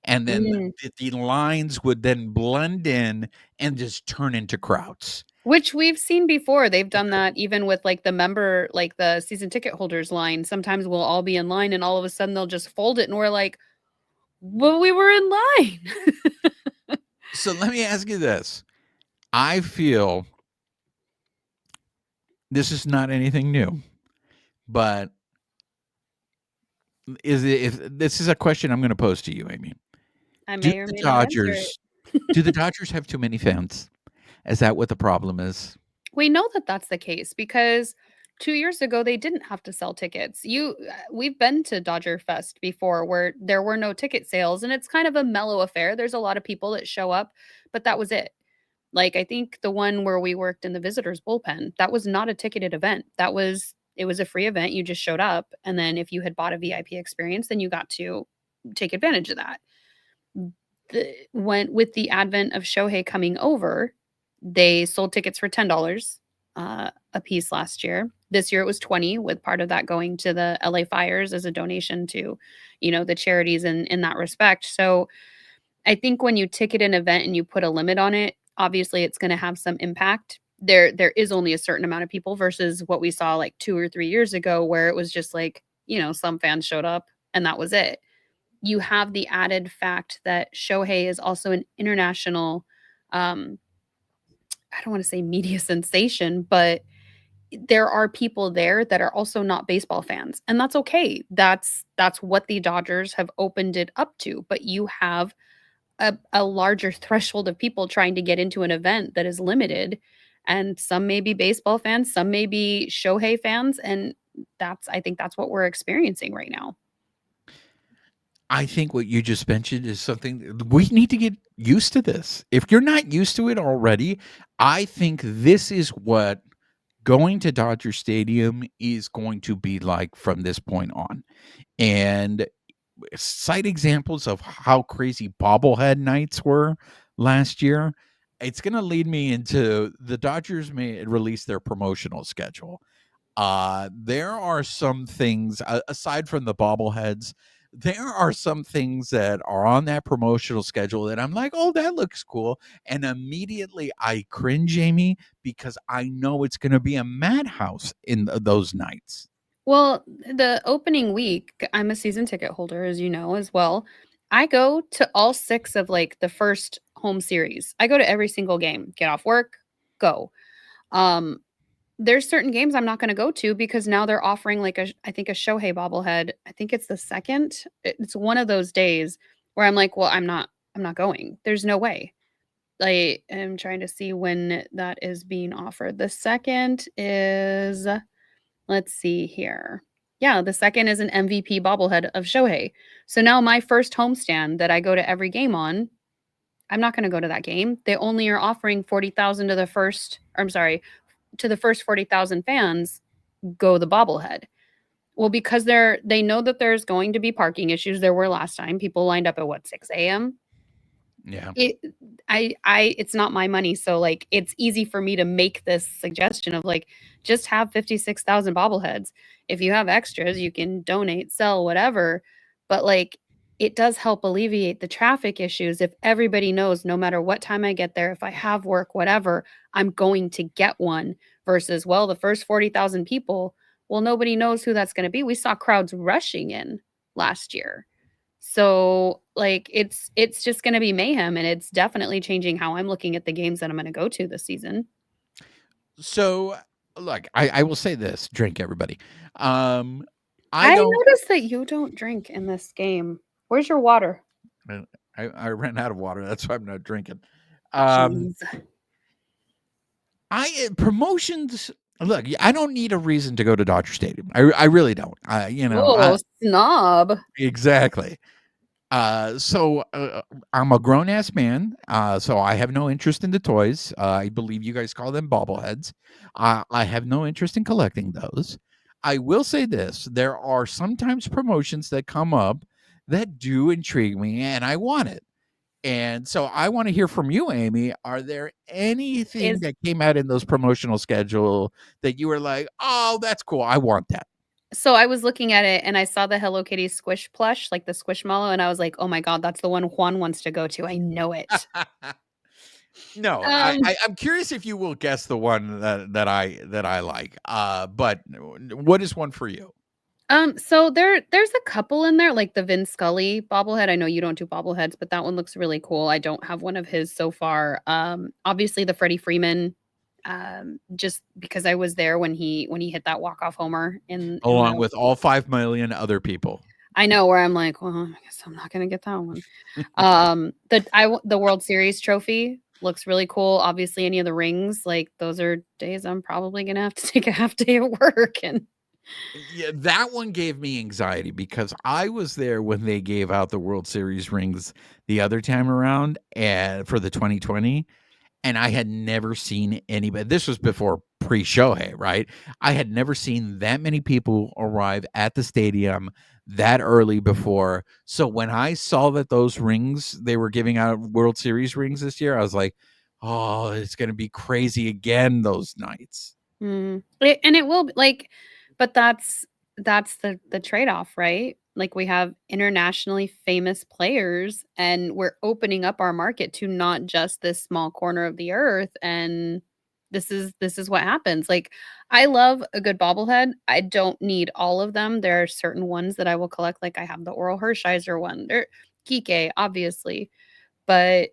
and then Mm. the lines would then blend in and just turn into crowds. Which we've seen before. They've done that even with like the season ticket holders line. Sometimes we'll all be in line and all of a sudden they'll just fold it and we're like, well, we were in line. So let me ask you this. I feel this is not anything new, but if this is a question I'm going to pose to you, Amie. I Do may or the may not answer it. Dodgers have too many fans? Is that what the problem is? We know that that's the case because 2 years ago, they didn't have to sell tickets. We've been to DodgerFest before where there were no ticket sales, and it's kind of a mellow affair. There's a lot of people that show up, but that was it. Like, I think the one where we worked in the visitors bullpen, that was not a ticketed event. It was a free event. You just showed up, and then if you had bought a VIP experience, then you got to take advantage of that. With the advent of Shohei coming over, they sold tickets for $10 a piece last year. This year it was 20, with part of that going to the LA Fires as a donation to, the charities in that respect. So I think when you ticket an event and you put a limit on it, obviously it's going to have some impact. There is only a certain amount of people versus what we saw like 2 or 3 years ago where it was just like, some fans showed up and that was it. You have the added fact that Shohei is also an international, I don't want to say media sensation, but there are people there that are also not baseball fans, and that's okay. That's what the Dodgers have opened it up to, but you have a larger threshold of people trying to get into an event that is limited, and some may be baseball fans, some may be Shohei fans, and I think that's what we're experiencing right now. I think what you just mentioned is something we need to get used to this. If you're not used to it already, I think this is what going to Dodger Stadium is going to be like from this point on. And cite examples of how crazy bobblehead nights were last year. It's going to lead me into the Dodgers may release their promotional schedule. There are some things aside from the bobbleheads. There are some things that are on that promotional schedule that I'm like, oh, that looks cool. And immediately I cringe, Amie, because I know it's going to be a madhouse in those nights. Well, the opening week, I'm a season ticket holder, as you know, as well. I go to all 6 of like the first home series. I go to every single game. Get off work, go. Um, there's certain games I'm not going to go to because now they're offering like I think a Shohei bobblehead. I think it's the second. It's one of those days where I'm like, well, I'm not going. There's no way. I am trying to see when that is being offered. The second is, let's see here. Yeah, the second is an MVP bobblehead of Shohei. So now my first homestand that I go to every game on, I'm not going to go to that game. They only are offering 40,000 to the first, or I'm sorry, to the first 40,000 fans go the bobblehead. Well, because they know that there's going to be parking issues. There were last time. People lined up at what, 6 a.m.? Yeah. It's not my money, so like it's easy for me to make this suggestion of like just have 56,000 bobbleheads. If you have extras, you can donate, sell, whatever. But like it does help alleviate the traffic issues if everybody knows no matter what time I get there, if I have work, whatever, I'm going to get one versus, well, the first 40,000 people, well, nobody knows who that's going to be. We saw crowds rushing in last year. So, like, it's just gonna be mayhem, and it's definitely changing how I'm looking at the games that I'm gonna go to this season. So, look, I will say this: drink, everybody. I I don't. noticed that you don't drink in this game. Where's your water? I ran out of water. That's why I'm not drinking. Um, Jeez. Promotions. Look, I don't need a reason to go to Dodger Stadium. I really don't. Oh, snob. Exactly. I'm a grown ass man. So I have no interest in the toys. I believe you guys call them bobbleheads. I have no interest in collecting those. I will say this: there are sometimes promotions that come up that do intrigue me, and I want it. And so I want to hear from you, Amie. Are there anything Is that came out in those promotional schedule that you were like, "Oh, that's cool. I want that." So I was looking at it and I saw the Hello Kitty squish plush, like the Squishmallow, and I was like, "Oh my god, that's the one Juan wants to go to. I know it." No, Um, I'm curious if you will guess the one that I like. But what is one for you? so there's a couple in there, like the Vin Scully bobblehead. I know you don't do bobbleheads, but that one looks really cool. I don't have one of his so far. Obviously the Freddie Freeman, just because I was there when he hit that walk-off homer in Along the with all 5 million other people. I know where I'm like, well, I guess I'm not gonna get that one. The World Series trophy looks really cool. Obviously, any of the rings, like those are days I'm probably gonna have to take a half day at work. And Yeah, that one gave me anxiety because I was there when they gave out the World Series rings the other time around and for the 2020, and I had never seen anybody. This was before pre-Shohei, right? I had never seen that many people arrive at the stadium that early before. So when I saw that those rings, they were giving out World Series rings this year, I was like, "Oh, it's going to be crazy again those nights." and it will like, but that's the trade off, right? Like we have internationally famous players, and we're opening up our market to not just this small corner of the earth. And this is what happens. Like I love a good bobblehead. I don't need all of them. There are certain ones that I will collect. Like I have the Oral Hershiser one. There Kike, obviously, but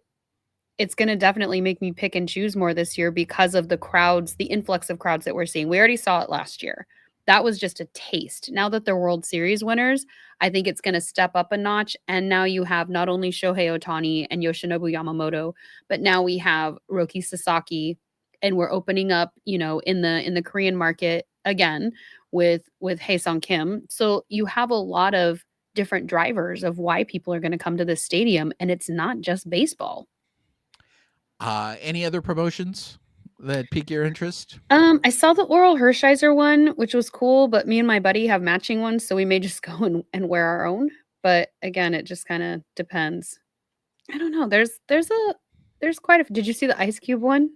it's gonna definitely make me pick and choose more this year because of the crowds, the influx of crowds that we're seeing. We already saw it last year. That was just a taste. Now that they're World Series winners, I think it's gonna step up a notch, and now you have not only Shohei Ohtani and Yoshinobu Yamamoto, but now we have Roki Sasaki, and we're opening up, in the Korean market again with Haesung Kim. So you have a lot of different drivers of why people are gonna come to this stadium, and it's not just baseball. Any other promotions that pique your interest? I saw the Oral Hershiser one, which was cool, but me and my buddy have matching ones, so we may just go and wear our own. But again, it just kind of depends. I don't know. There's quite a. Did you see the Ice Cube one?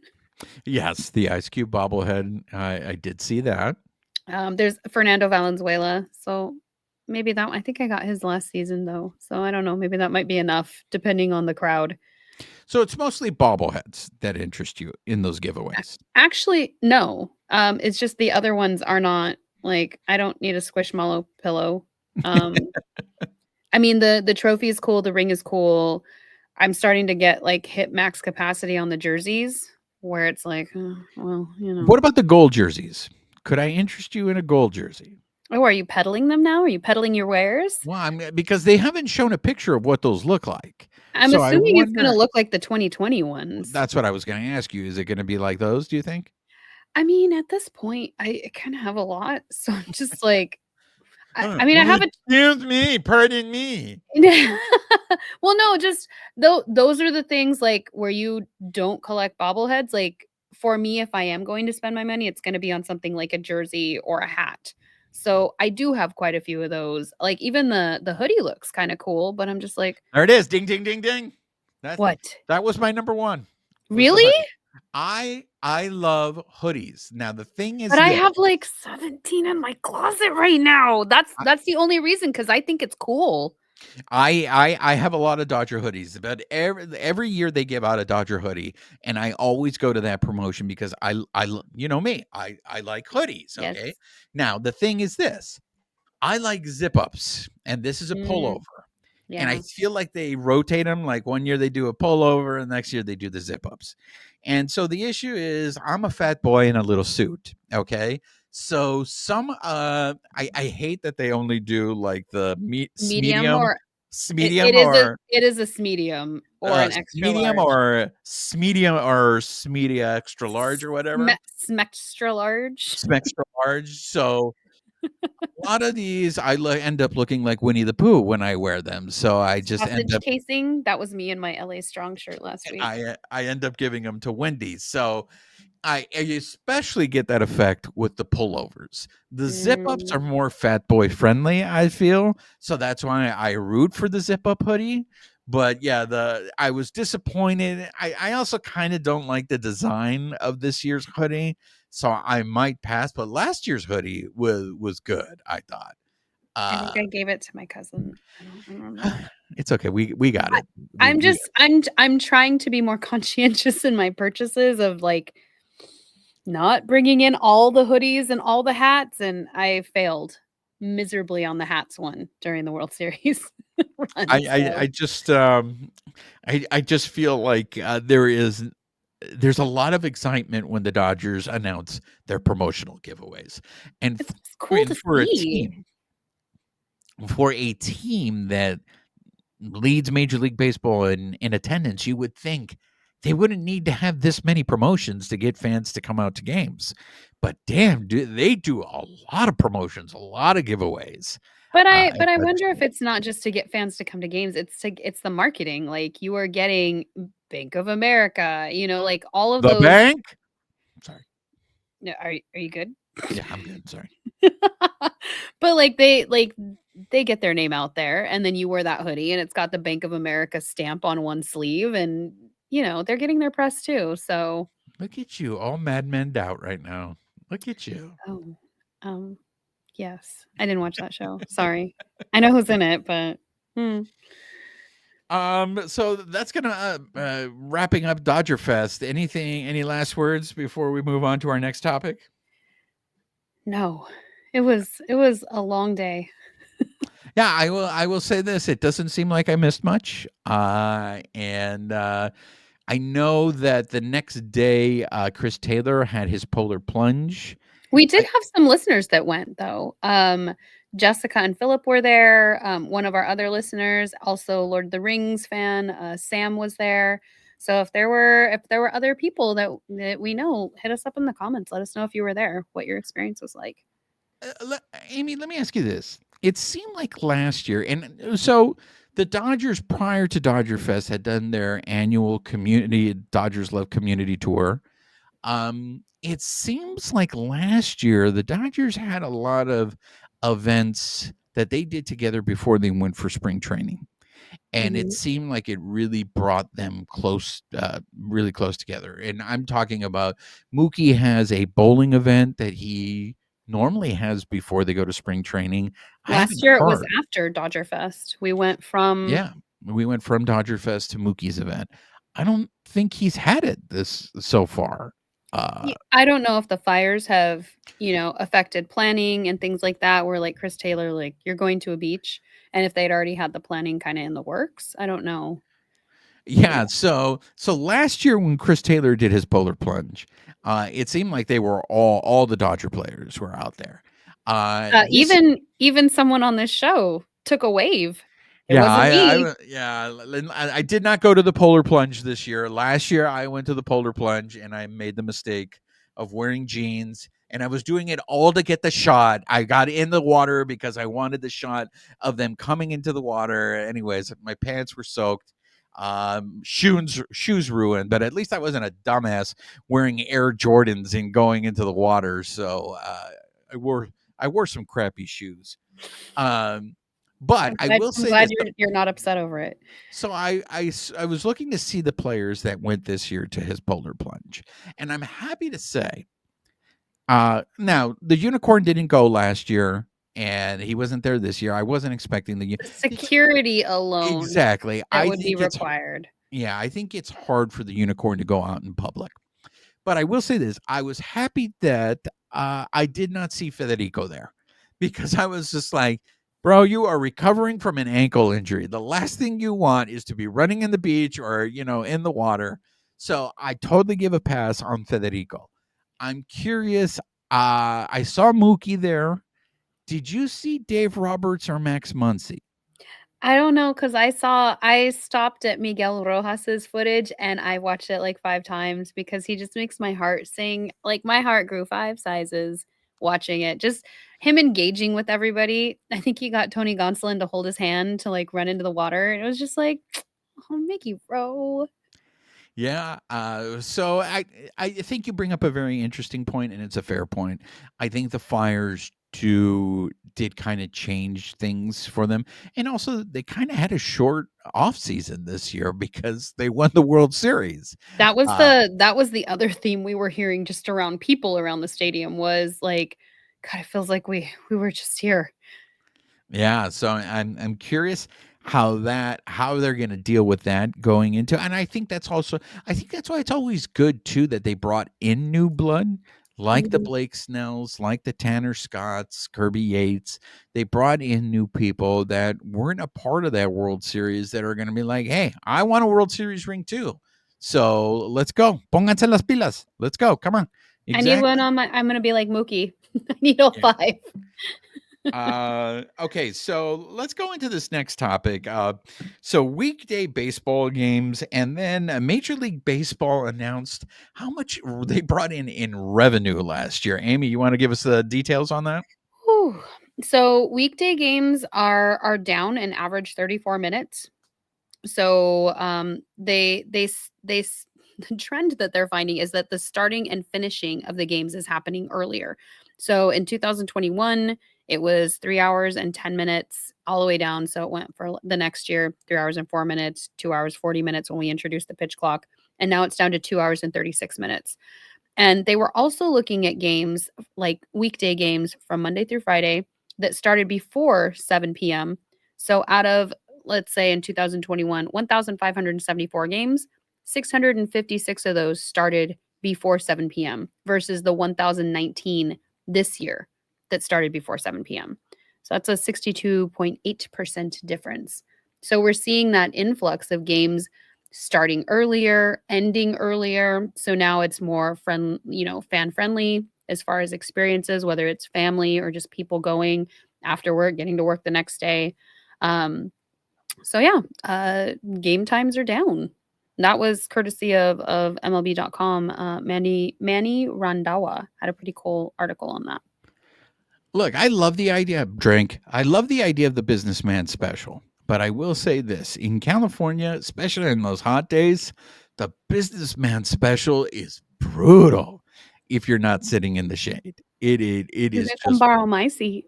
Yes, the Ice Cube bobblehead. I did see that. There's Fernando Valenzuela. So maybe that one, I think I got his last season though. So I don't know. Maybe that might be enough depending on the crowd. So it's mostly bobbleheads that interest you in those giveaways. Actually, no. It's just the other ones are not like I don't need a Squishmallow pillow. Um, I mean the trophy is cool, the ring is cool. I'm starting to get like hit max capacity on the jerseys where it's like, well, What about the gold jerseys? Could I interest you in a gold jersey? Oh, are you peddling them now? Are you peddling your wares? Well, because they haven't shown a picture of what those look like. I'm So I assuming it's gonna wonder. look like the 2020 ones. That's what I was going to ask you. Is it going to be like those? Do you think? I mean, at this point, I kind of have a lot, so I'm just like, I mean, I have a Excuse me. Pardon me. well, no, just those are the things like where you don't collect bobbleheads. Like for me, if I am going to spend my money, it's going to be on something like a jersey or a hat. So I do have quite a few of those. Like even the hoodie looks kind of cool, but I'm just like, There it is. Ding, ding, ding, ding. That what? that was my number one. Was the Really? hoodie. I love hoodies. Now the thing is But I this. have like 17 in my closet right now. That's the only reason because I think it's cool. I have a lot of Dodger hoodies, but every year they give out a Dodger hoodie, and I always go to that promotion because you know me, I like hoodies. Yes. Okay, now the thing is this, I like zip ups, and this is a pullover, and I Yeah. feel like they rotate them. Like one year they do a pullover, and next year they do the zip ups, and so the issue is I'm a fat boy in a little suit. Okay. So I hate that they only do like the Medium or medium or it is a medium or an extra medium large. or medium or media extra large or whatever. Extra large. Extra large. So a lot of these end up looking like Winnie the Pooh when I wear them. So I just end Sausage up casing. That was me in my LA Strong shirt last week. I end up giving them to Wendy's. So I especially get that effect with the pullovers. The zip ups are Mm, more fat boy friendly, I feel. So that's why I root for the zip up hoodie. But yeah, I was disappointed. I also kind of don't like the design of this year's hoodie, so I might pass. But last year's hoodie was good, I thought. I think I gave it to my cousin. I don't remember. It's okay. We got it. I'm We just I'm trying to be more conscientious in my purchases of like not bringing in all the hoodies and all the hats, and I failed miserably on the hats one during the World Series run. I just I just feel like there's a lot of excitement when the Dodgers announce their promotional giveaways, and It's cool to for a see. team that leads Major League Baseball in attendance, you would think they wouldn't need to have this many promotions to get fans to come out to games. But damn, they do a lot of promotions, a lot of giveaways. But I At but I Dodger wonder if Stadium. it's not just to get fans to come to games, it's the marketing, like, you are getting Bank of America, like, all of The those. bank. Sorry. Yeah, are you good? Yeah, I'm good. Sorry. But, they get their name out there, and then you wear that hoodie, and it's got the Bank of America stamp on one sleeve, and, they're getting their press too, so. Look at you, all Mad Men'd out right now. Look at you. Oh, um, yes. I didn't watch that show, sorry. I know who's in it, but, hmm. So that's gonna wrapping up DodgerFest. Any last words before we move on to our next topic? No. It was a long day. Yeah, I will say this. It doesn't seem like I missed much. And I know that the next day, Chris Taylor had his polar plunge. We did I, have some listeners that went though. Jessica and Philip were there. One of our other listeners, also Lord of the Rings fan, Sam was there. So if there were other people that we know, hit us up in the comments. Let us know if you were there, what your experience was like. Amy, let me ask you this. It seemed like last year, and so the Dodgers prior to DodgerFest had done their annual community Dodgers Love Community Tour. It seems like last year the Dodgers had a lot of events that they did together before they went for spring training. And it Mhm. seemed like it really brought them really close together. And I'm talking about Mookie has a bowling event that he normally has before they go to spring training. I haven't Last year it was heard. after Dodgerfest. We went from. Yeah, we went from DodgerFest to Mookie's event. I don't think he's had it this so far. I don't know if the fires have, affected planning and things like that, where like Chris Taylor, like you're going to a beach, and if they'd already had the planning kind of in the works. I don't know. But Yeah, so last year when Chris Taylor did his polar plunge, it seemed like they were all the Dodger players were out there. This even someone on this show took a wave. It Yeah, wasn't me. I did not go to the polar plunge this year. Last year I went to the polar plunge and I made the mistake of wearing jeans and I was doing it all to get the shot. I got in the water because I wanted the shot of them coming into the water. Anyways, my pants were soaked. Shoes ruined, but at least I wasn't a dumbass wearing Air Jordans and going into the water. So I wore I wore some crappy shoes. Um but I'm I glad, will I'm say glad this: you're not upset over it. so I was looking to see the players that went this year to his polar plunge, and I'm happy to say, now the unicorn didn't go last year, and he wasn't there this year. I wasn't expecting The security alone exactly. that would be required. I think it's hard for the unicorn to go out in public. But I will say this: I was happy that I did not see Federico there because I was just like, bro, you are recovering from an ankle injury. The last thing you want is to be running in the beach or, in the water. So I totally give a pass on Federico. I'm curious. I saw Mookie there. Did you see Dave Roberts or Max Muncy? I don't know, cause I stopped at Miguel Rojas's footage, and I watched it, like, 5 times because he just makes my heart sing. Like, my heart grew 5 sizes watching it. Just him engaging with everybody. I think he got Tony Gonsolin to hold his hand to, like, run into the water, and it was just like, "Oh, Mickey Ro." Yeah. So I think you bring up a very interesting point, and it's a fair point. I think the Fires did kind of change things for them. And also they kind of had a short off season this year because they won the World Series. That was Uh, the other theme we were hearing just around people around the stadium was like, God, it feels like we were just here. Yeah, so I'm curious how they're going to deal with that going into, and I think that's why it's always good too that they brought in new blood like the Mhm. Blake Snells, like the Tanner Scotts, Kirby Yates. They brought in new people that weren't a part of that World Series that are going to be like, "Hey, I want a World Series ring too." So, let's go. Pónganse las pilas. Let's go. Come on. I need one Exactly. on my I'm gonna be like Mookie. I need all Yeah. 5. Okay, so let's go into this next topic. So weekday baseball games, and then Major League Baseball announced how much they brought in revenue last year. Amie, you want to give us the details on that? Whew. So weekday games are down an average 34 minutes. So the trend that they're finding is that the starting and finishing of the games is happening earlier. So in 2021, it was 3 hours and 10 minutes all the way down. So it went for the next year, 3 hours and 4 minutes, 2 hours 40 minutes when we introduced the pitch clock, and now it's down to 2 hours and 36 minutes. And they were also looking at games like weekday games from Monday through Friday that started before 7 p.m. So out of, let's say in 2021, 1,574 games, 656 of those started before 7 p.m. versus the 1,019 this year that started before 7 p.m. So that's a 62.8% difference. So we're seeing that influx of games starting earlier, ending earlier. So now it's more fan friendly as far as experiences, whether it's family or just people going after work, getting to work the next day. Um, so yeah, game times are down. That was courtesy of MLB.com. Manny Randawa had a pretty cool article on that. Look, I love the idea, drink. I love the idea of the businessman special. But I will say this in California, especially in those hot days, the businessman special is brutal if you're not sitting in the shade. It You is can come just, borrow my seat.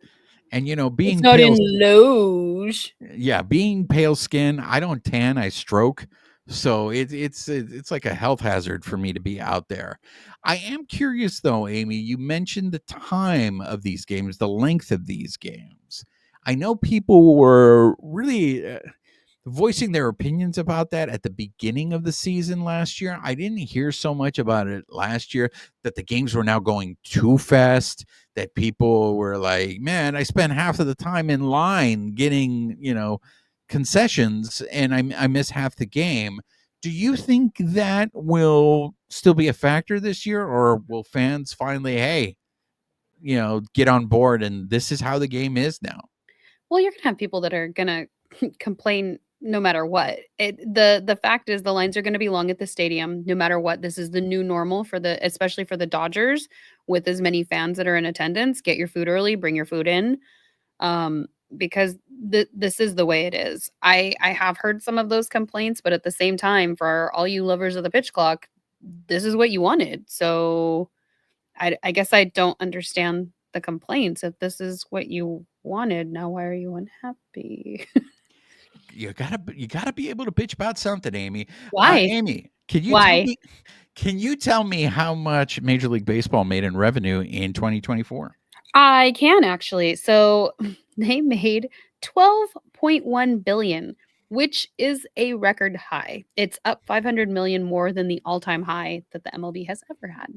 and It's being not in pale, Loge. yeah, being pale skin, I don't tan, I stroke. So it's like a health hazard for me to be out there. I am curious though, Amie, you mentioned the time of these games, the length of these games. I know people were really voicing their opinions about that at the beginning of the season last year. I didn't hear so much about it last year that the games were now going too fast, that people were like, man, I spent half of the time in line getting, concessions and I miss half the game. Do you think that will still be a factor this year, or will fans finally, hey, get on board and this is how the game is now? Well, you're gonna have people that are gonna complain no matter what. The fact is the lines are gonna be long at the stadium no matter what. This is the new normal for especially for the Dodgers with as many fans that are in attendance. Get your food early, bring your food in. Because this is the way it is. I have heard some of those complaints, but at the same time, for all you lovers of the pitch clock, this is what you wanted. So I guess I don't understand the complaints. If this is what you wanted, now why are you unhappy? You gotta be able to bitch about something, Amie. Why? Amie, can you tell Why? me? Can you tell me how much Major League Baseball made in revenue in 2024? I can actually. So they made 12.1 billion, which is a record high. It's up 500 million more than the all-time high that the MLB has ever had.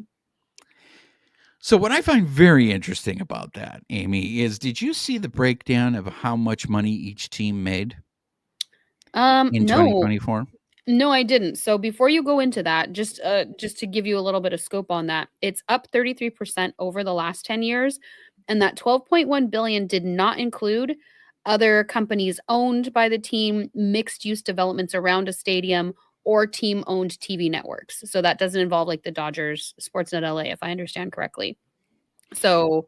So what I find very interesting about that, Amie, is did you see the breakdown of how much money each team made in No. 2024? No, I didn't. So before you go into that, just to give you a little bit of scope on that, it's up 33% over the last 10 years, and that 12.1 billion did not include other companies owned by the team, mixed use developments around a stadium, or team owned TV networks. So that doesn't involve like the Dodgers, Sportsnet LA, if I understand correctly. So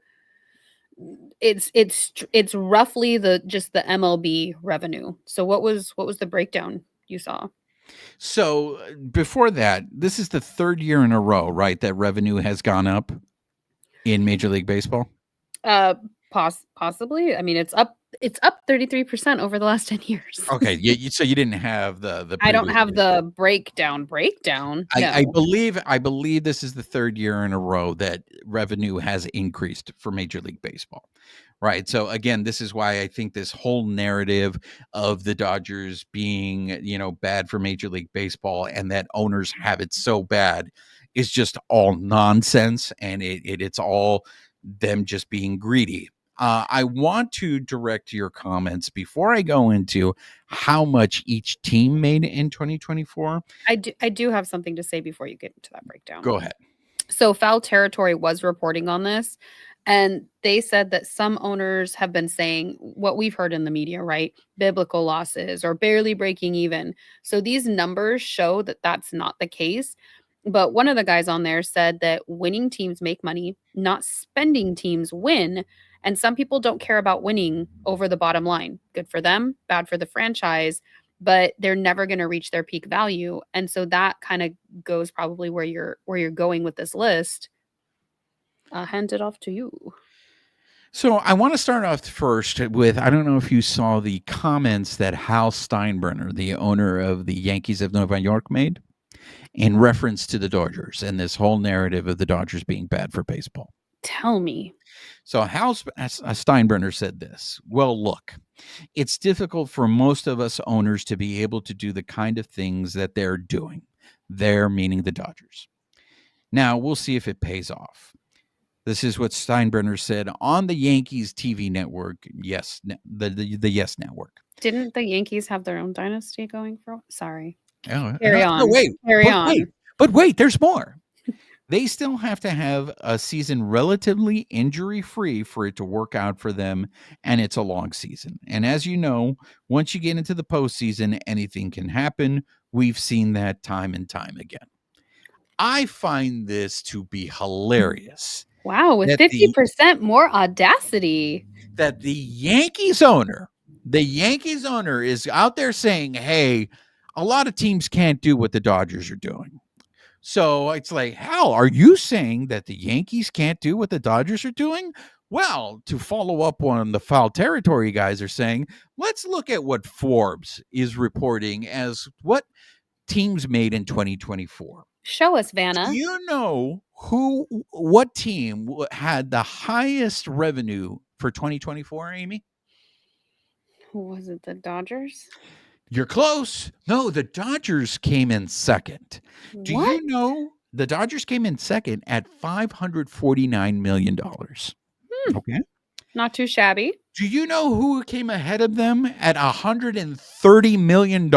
it's roughly the just the MLB revenue. So what was the breakdown you saw? So before that, this is the third year in a row, right, that revenue has gone up in Major League Baseball? Uh, Possibly. I mean, it's up 33% over the last 10 years. Okay, so you didn't have the I don't previous have years. the breakdown. I No. believe this is the third year in a row that revenue has increased for Major League Baseball. Right. So again, this is why I think this whole narrative of the Dodgers being, bad for Major League Baseball and that owners have it so bad is just all nonsense, and it's all them just being greedy. I want to direct your comments before I go into how much each team made in 2024. I do have something to say before you get into that breakdown. Go ahead. So Foul Territory was reporting on this, and they said that some owners have been saying what we've heard in the media, right? Biblical losses or barely breaking even. So these numbers show that that's not the case. But one of the guys on there said that winning teams make money, not spending teams win. And some people don't care about winning over the bottom line. Good for them, bad for the franchise, but they're never going to reach their peak value. And so that kind of goes probably where you're going with this list. I'll hand it off to you. So I want to start off first with, I don't know if you saw the comments that Hal Steinbrenner, the owner of the Yankees of New York, made in reference to the Dodgers and this whole narrative of the Dodgers being bad for baseball. Tell me. So Hal Steinbrenner said this. Well, look, it's difficult for most of us owners to be able to do the kind of things that they're doing. They're meaning the Dodgers. Now, we'll see if it pays off. This is what Steinbrenner said on the Yankees TV network. Yes, the Yes Network. Didn't the Yankees have their own dynasty going for? Sorry. Oh, Carry on. No, wait. Carry on. But wait, there's more. They still have to have a season relatively injury-free for it to work out for them, and it's a long season. And as you know, once you get into the postseason, anything can happen. We've seen that time and time again. I find this to be hilarious. Wow, with 50% more audacity. That the Yankees owner is out there saying, hey, a lot of teams can't do what the Dodgers are doing. So it's like, Hal, are you saying that the Yankees can't do what the Dodgers are doing? Well, to follow up on the Foul Territory guys are saying, let's look at what Forbes is reporting as what teams made in 2024. Show us, Vanna. Do you know what team had the highest revenue for 2024, Amie? Was it the Dodgers? You're close. No, the Dodgers came in second. Do you know the Dodgers came in second at $549 million? Okay. Not too shabby. Do you know who came ahead of them at $130 million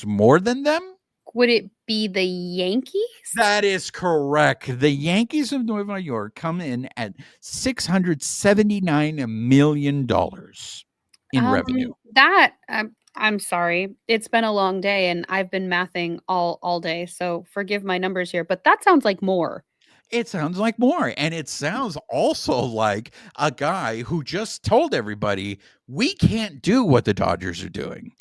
more than them? Would it be the Yankees? That is correct. The Yankees of New York come in at $679 million in revenue. I'm sorry. It's been a long day and I've been mathing all day. So forgive my numbers here, but that sounds like more. It sounds like more. And it sounds also like a guy who just told everybody, we can't do what the Dodgers are doing.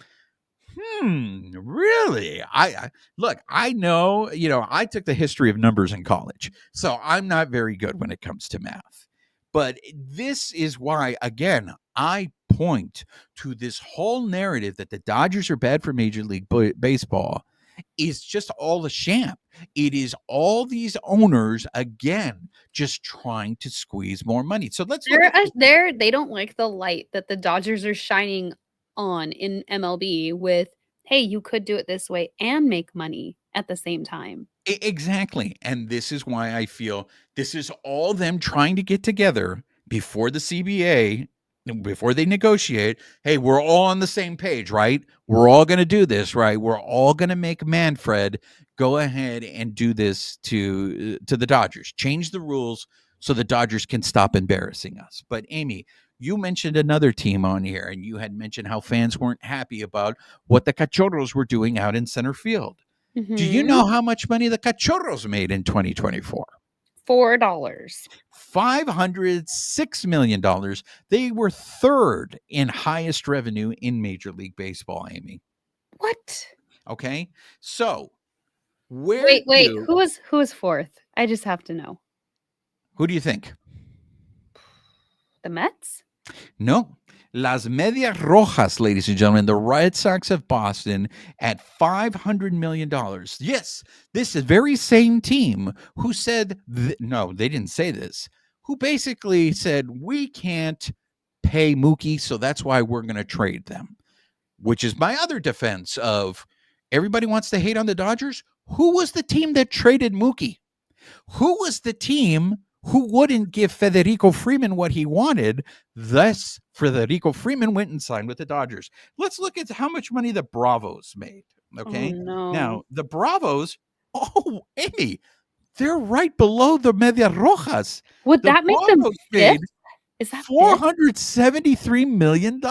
Really? I look, I know, I took the history of numbers in college, so I'm not very good when it comes to math. But this is why, again, I point to this whole narrative that the Dodgers are bad for Major League Baseball is just all a sham. It is all these owners, again, just trying to squeeze more money. So let's look at they don't like the light that the Dodgers are shining on in MLB with, hey, you could do it this way and make money at the same time. Exactly. And this is why I feel this is all them trying to get together before the CBA, before they negotiate. Hey, we're all on the same page, right? We're all going to do this, right? We're all going to make Manfred go ahead and do this to the Dodgers. Change the rules so the Dodgers can stop embarrassing us. But Amie, you mentioned another team on here, and you had mentioned how fans weren't happy about what the Cachorros were doing out in center field. Mm-hmm. Do you know how much money the Cachorros made in 2024? $4. $506 million. They were third in highest revenue in Major League Baseball, Amie. What? Okay. So wait, who was fourth? I just have to know. Who do you think? The Mets? No. Las Medias Rojas, ladies and gentlemen, the Red Sox of Boston at $500 million. Yes, this is very same team who said, no, they didn't say this, who basically said, we can't pay Mookie, so that's why we're going to trade them, which is my other defense of everybody wants to hate on the Dodgers. Who was the team that traded Mookie? Who was the team who wouldn't give Federico Freeman what he wanted? Thus, Federico Freeman went and signed with the Dodgers. Let's look at how much money the Bravos made. Oh Okay. no. Now, the Bravos, oh, Amie, they're right below the Medias Rojas. Would The that make them Bravos fifth? made Is that fifth? $473 million.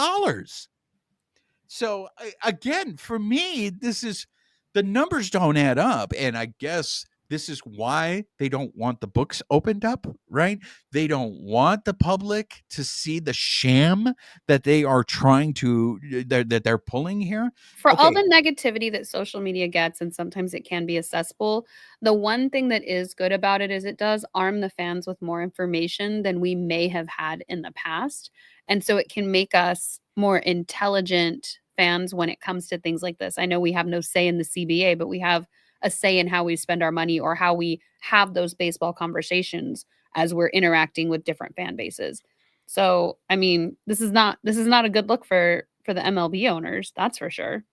So, again, for me, this is the numbers don't add up. And I guess this is why they don't want the books opened up, right? They don't want the public to see the sham that they are trying to, that they're pulling here. For all Okay. the negativity that social media gets, and sometimes it can be a cesspool, the one thing that is good about it is it does arm the fans with more information than we may have had in the past. And so it can make us more intelligent fans when it comes to things like this. I know we have no say in the CBA, but we have a say in how we spend our money or how we have those baseball conversations as we're interacting with different fan bases. So, I mean, this is not a good look for the MLB owners, that's for sure.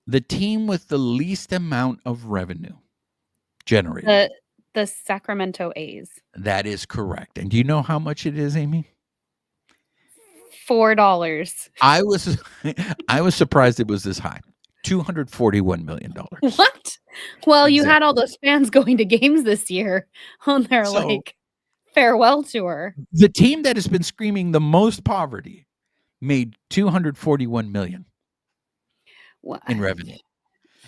The team with the least amount of revenue generated. The Sacramento A's. That is correct. And do you know how much it is, Amie? $4. I was surprised it was this high. $241 million. What? Well, you had Exactly. all those fans going to games this year on their So- farewell tour. The team that has been screaming the most poverty made $241 million What? in revenue.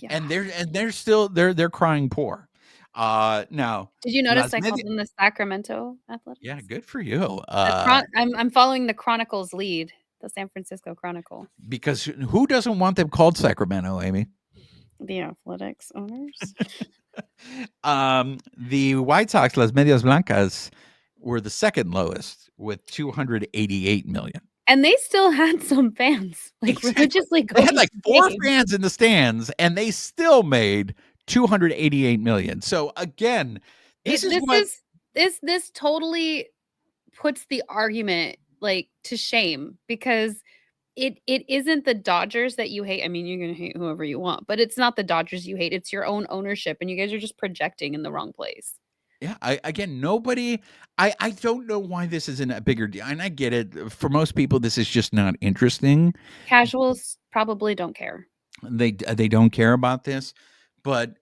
Yeah. And they're still they're crying poor. Now, Did you notice Las I called Medi- them the Sacramento Athletics? yeah, good for you. I'm following the Chronicles lead, the San Francisco Chronicle. Because who doesn't want them called Sacramento, Amie? The Athletics owners. The White Sox, Las Medias Blancas, were the second lowest with 288 million. And they still had some fans, like Exactly. religiously They going had like to 4 games. fans in the stands, and they still made 288 million. So again, this totally puts the argument like to shame, because it isn't the Dodgers that you hate. I mean, you're gonna hate whoever you want, but it's not the Dodgers you hate. It's your own ownership, and you guys are just projecting in the wrong place. Yeah, nobody. I don't know why this isn't a bigger deal, and I get it. For most people, this is just not interesting. Casuals probably don't care. They don't care about this, but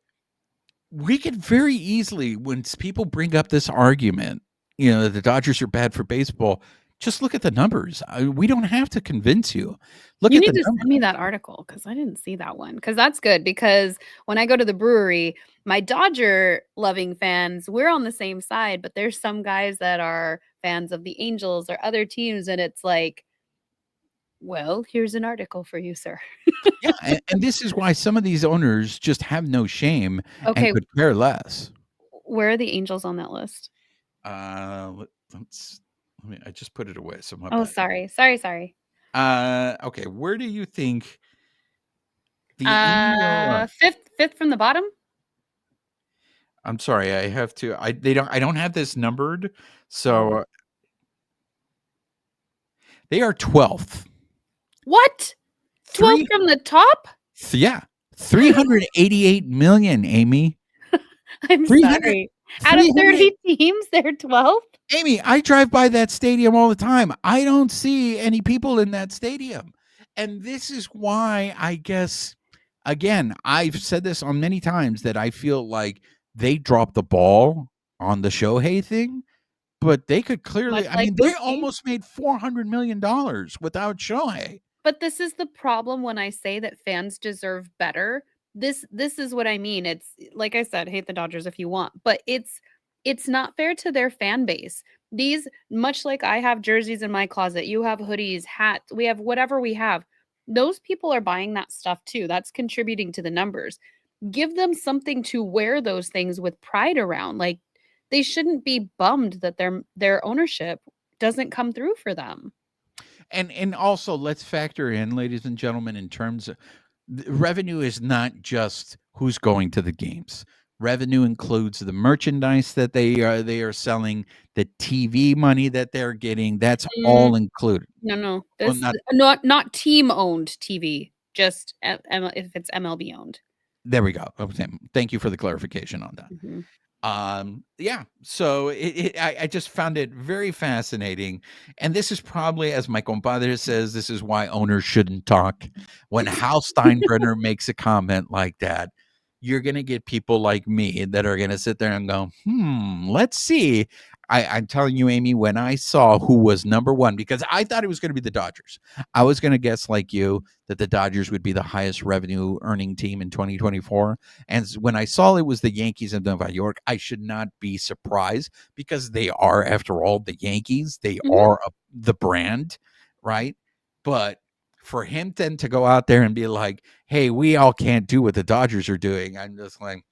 we could very easily, when people bring up this argument, that the Dodgers are bad for baseball, just look at the numbers. We don't have to convince you. Look You at need the to numbers. send me that article, because I didn't see that one. Because that's good, because when I go to the brewery, my Dodger loving fans, we're on the same side, but there's some guys that are fans of the Angels or other teams, and it's like, well, here's an article for you, sir. Yeah, and this is why some of these owners just have no shame Okay, and could care less. where are the Angels on that list? Let's. I just put it away. So my Oh, bad. sorry. Okay, where do you think the Angels? Fifth from the bottom. I'm sorry, I have to. I don't have this numbered, so they are 12th. What? 12 from the top? Yeah, 388 million. Amie, I'm 300 sorry. Out of 30 teams, they're 12th. Amie, I drive by that stadium all the time. I don't see any people in that stadium, and this is why I guess. Again, I've said this on many times that I feel like they dropped the ball on the Shohei thing, but they could clearly. Much I like mean, they Mookie. almost made $400 million without Shohei. But this is the problem when I say that fans deserve better. This is what I mean. It's like I said, hate the Dodgers if you want, but it's not fair to their fan base. These, much like I have jerseys in my closet, you have hoodies, hats, we have whatever we have. Those people are buying that stuff too. That's contributing to the numbers. Give them something to wear those things with pride around. Like, they shouldn't be bummed that their ownership doesn't come through for them. And also let's factor in, ladies and gentlemen, in terms of revenue is not just who's going to the games. Revenue includes the merchandise that they are selling, the TV money that they're getting. That's Mm, all included. no. Well, This not not team-owned TV, just if it's MLB owned. there we go. Okay, thank you for the clarification on that. Mhm. Yeah, so I just found it very fascinating, and this is probably, as my compadre says, this is why owners shouldn't talk. When Hal Steinbrenner makes a comment like that, you're gonna get people like me that are gonna sit there and go, let's see. I'm telling you, Amy, when I saw who was number one, because I thought it was gonna be the Dodgers. I was gonna guess like you that the Dodgers would be the highest revenue earning team in 2024. And when I saw it was the Yankees of New York, I should not be surprised because they are, after all, the Yankees. They Mhm. are the brand, right? But for him then to go out there and be like, hey, we all can't do what the Dodgers are doing, I'm just like,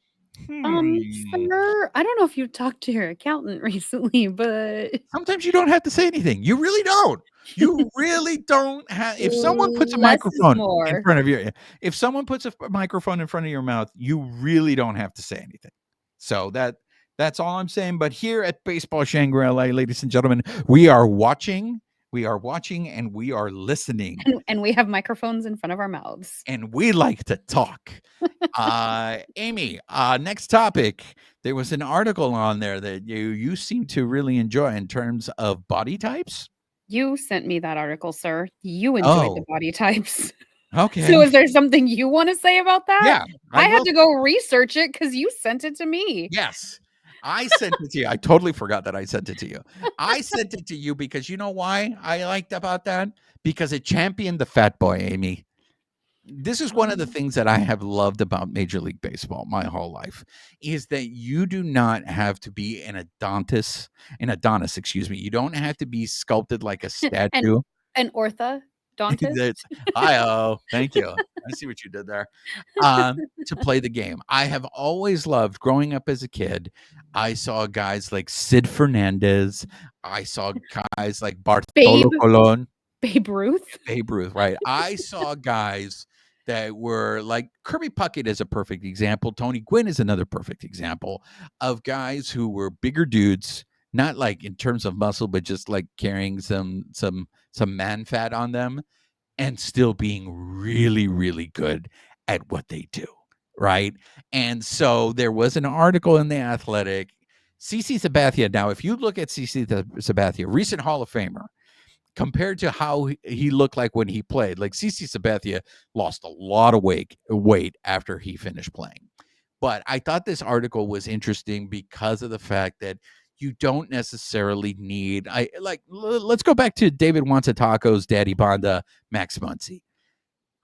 hmm. Sir, I don't know if you've talked to your accountant recently, but Sometimes you don't have to say anything. You really don't. You really don't have. If someone puts a less is microphone in more. front of your, if someone puts a microphone in front of your mouth, you really don't have to say anything. So that's all I'm saying. But here at Baseball Shangri-La, ladies and gentlemen, we are watching, and we are listening, And we have microphones in front of our mouths. and we like to talk. Amy, next topic. There was an article on there that you seem to really enjoy in terms of body types. You sent me that article, sir. You enjoyed the Oh, body types. So okay. is there something you wanna say about that? Yeah, I I had will. to go research it because you sent it to me. Yes. I sent it to you. I totally forgot that I sent it to you. I sent it to you because you know why I liked about that? Because it championed the fat boy, Amy. This is one of the Um, things that I have loved about Major League Baseball my whole life is that you do not have to be an Adonis, excuse me. You don't have to be sculpted like a and statue. an orthodontist? That's hi-oh, thank you. I see what you did there. To play the game. I have always loved growing up as a kid. I saw guys like Sid Fernandez. I saw guys like Bartolo Babe Colon. Babe Ruth? Babe Ruth, right? I saw guys that were like Kirby Puckett is a perfect example. Tony Gwynn is another perfect example of guys who were bigger dudes, not like in terms of muscle, but just like carrying some man fat on them and still being really, really good at what they do, right? And so there was an article in the Athletic. CC Sabathia. Now, if you look at CC Sabathia, recent Hall of Famer, compared to how he looked like when he played. Like CC Sabathia lost a lot of weight after he finished playing. But I thought this article was interesting because of the fact that you don't necessarily need let's go back to David Wantataco's Daddy Bonda, Max Muncy.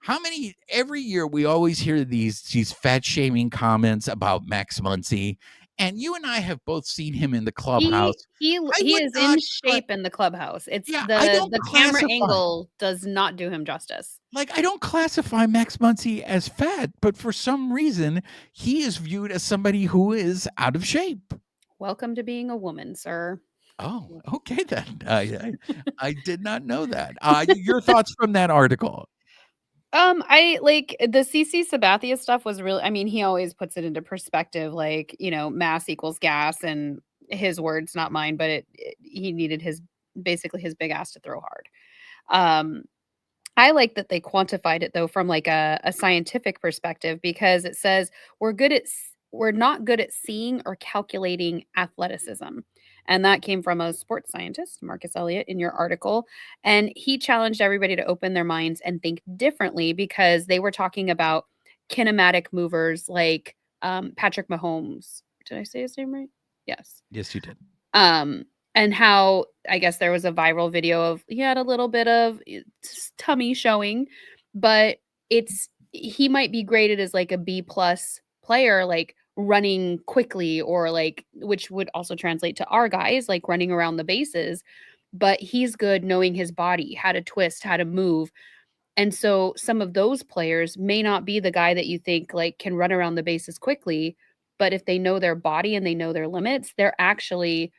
How many every year we always hear these fat shaming comments about Max Muncy, and you and I have both seen him in the clubhouse. I He would is in not shape in the clubhouse. It's yeah, I don't the camera classify angle does not do him justice. like I don't classify Max Muncy as fat, but for some reason he is viewed as somebody who is out of shape. Welcome to being a woman, sir. Oh, okay then. I did not know that. Your thoughts from that article? I like the CC Sabathia stuff was really I mean, he always puts it into perspective, like, mass equals gas and his words, not mine, but he needed his basically his big ass to throw hard. Um, I like that they quantified it though from like a scientific perspective because it says we're not good at seeing or calculating athleticism. And that came from a sports scientist, Marcus Elliott, in your article. And he challenged everybody to open their minds and think differently because they were talking about kinematic movers like Patrick Mahomes. Did I say his name right? Yes. Yes, you did. Um, and how I guess there was a viral video of he had a little bit of tummy showing, but he might be graded as like a B plus player, like running quickly or like which would also translate to our guys, like running around the bases. But he's good knowing his body, how to twist, how to move. And so some of those players may not be the guy that you think like can run around the bases quickly, but if they know their body and they know their limits, they're actually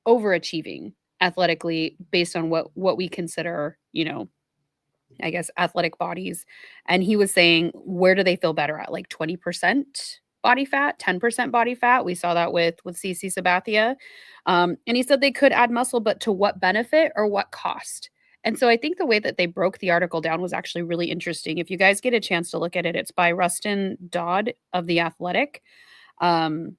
overachieving athletically based on what we consider, I guess, athletic bodies. And he was saying, where do they feel better at? Like 20% body fat, 10% body fat. We saw that with CC Sabathia. And he said they could add muscle, but to what benefit or what cost? And so I think the way that they broke the article down was actually really interesting. If you guys get a chance to look at it, it's by Rustin Dodd of The Athletic. Um,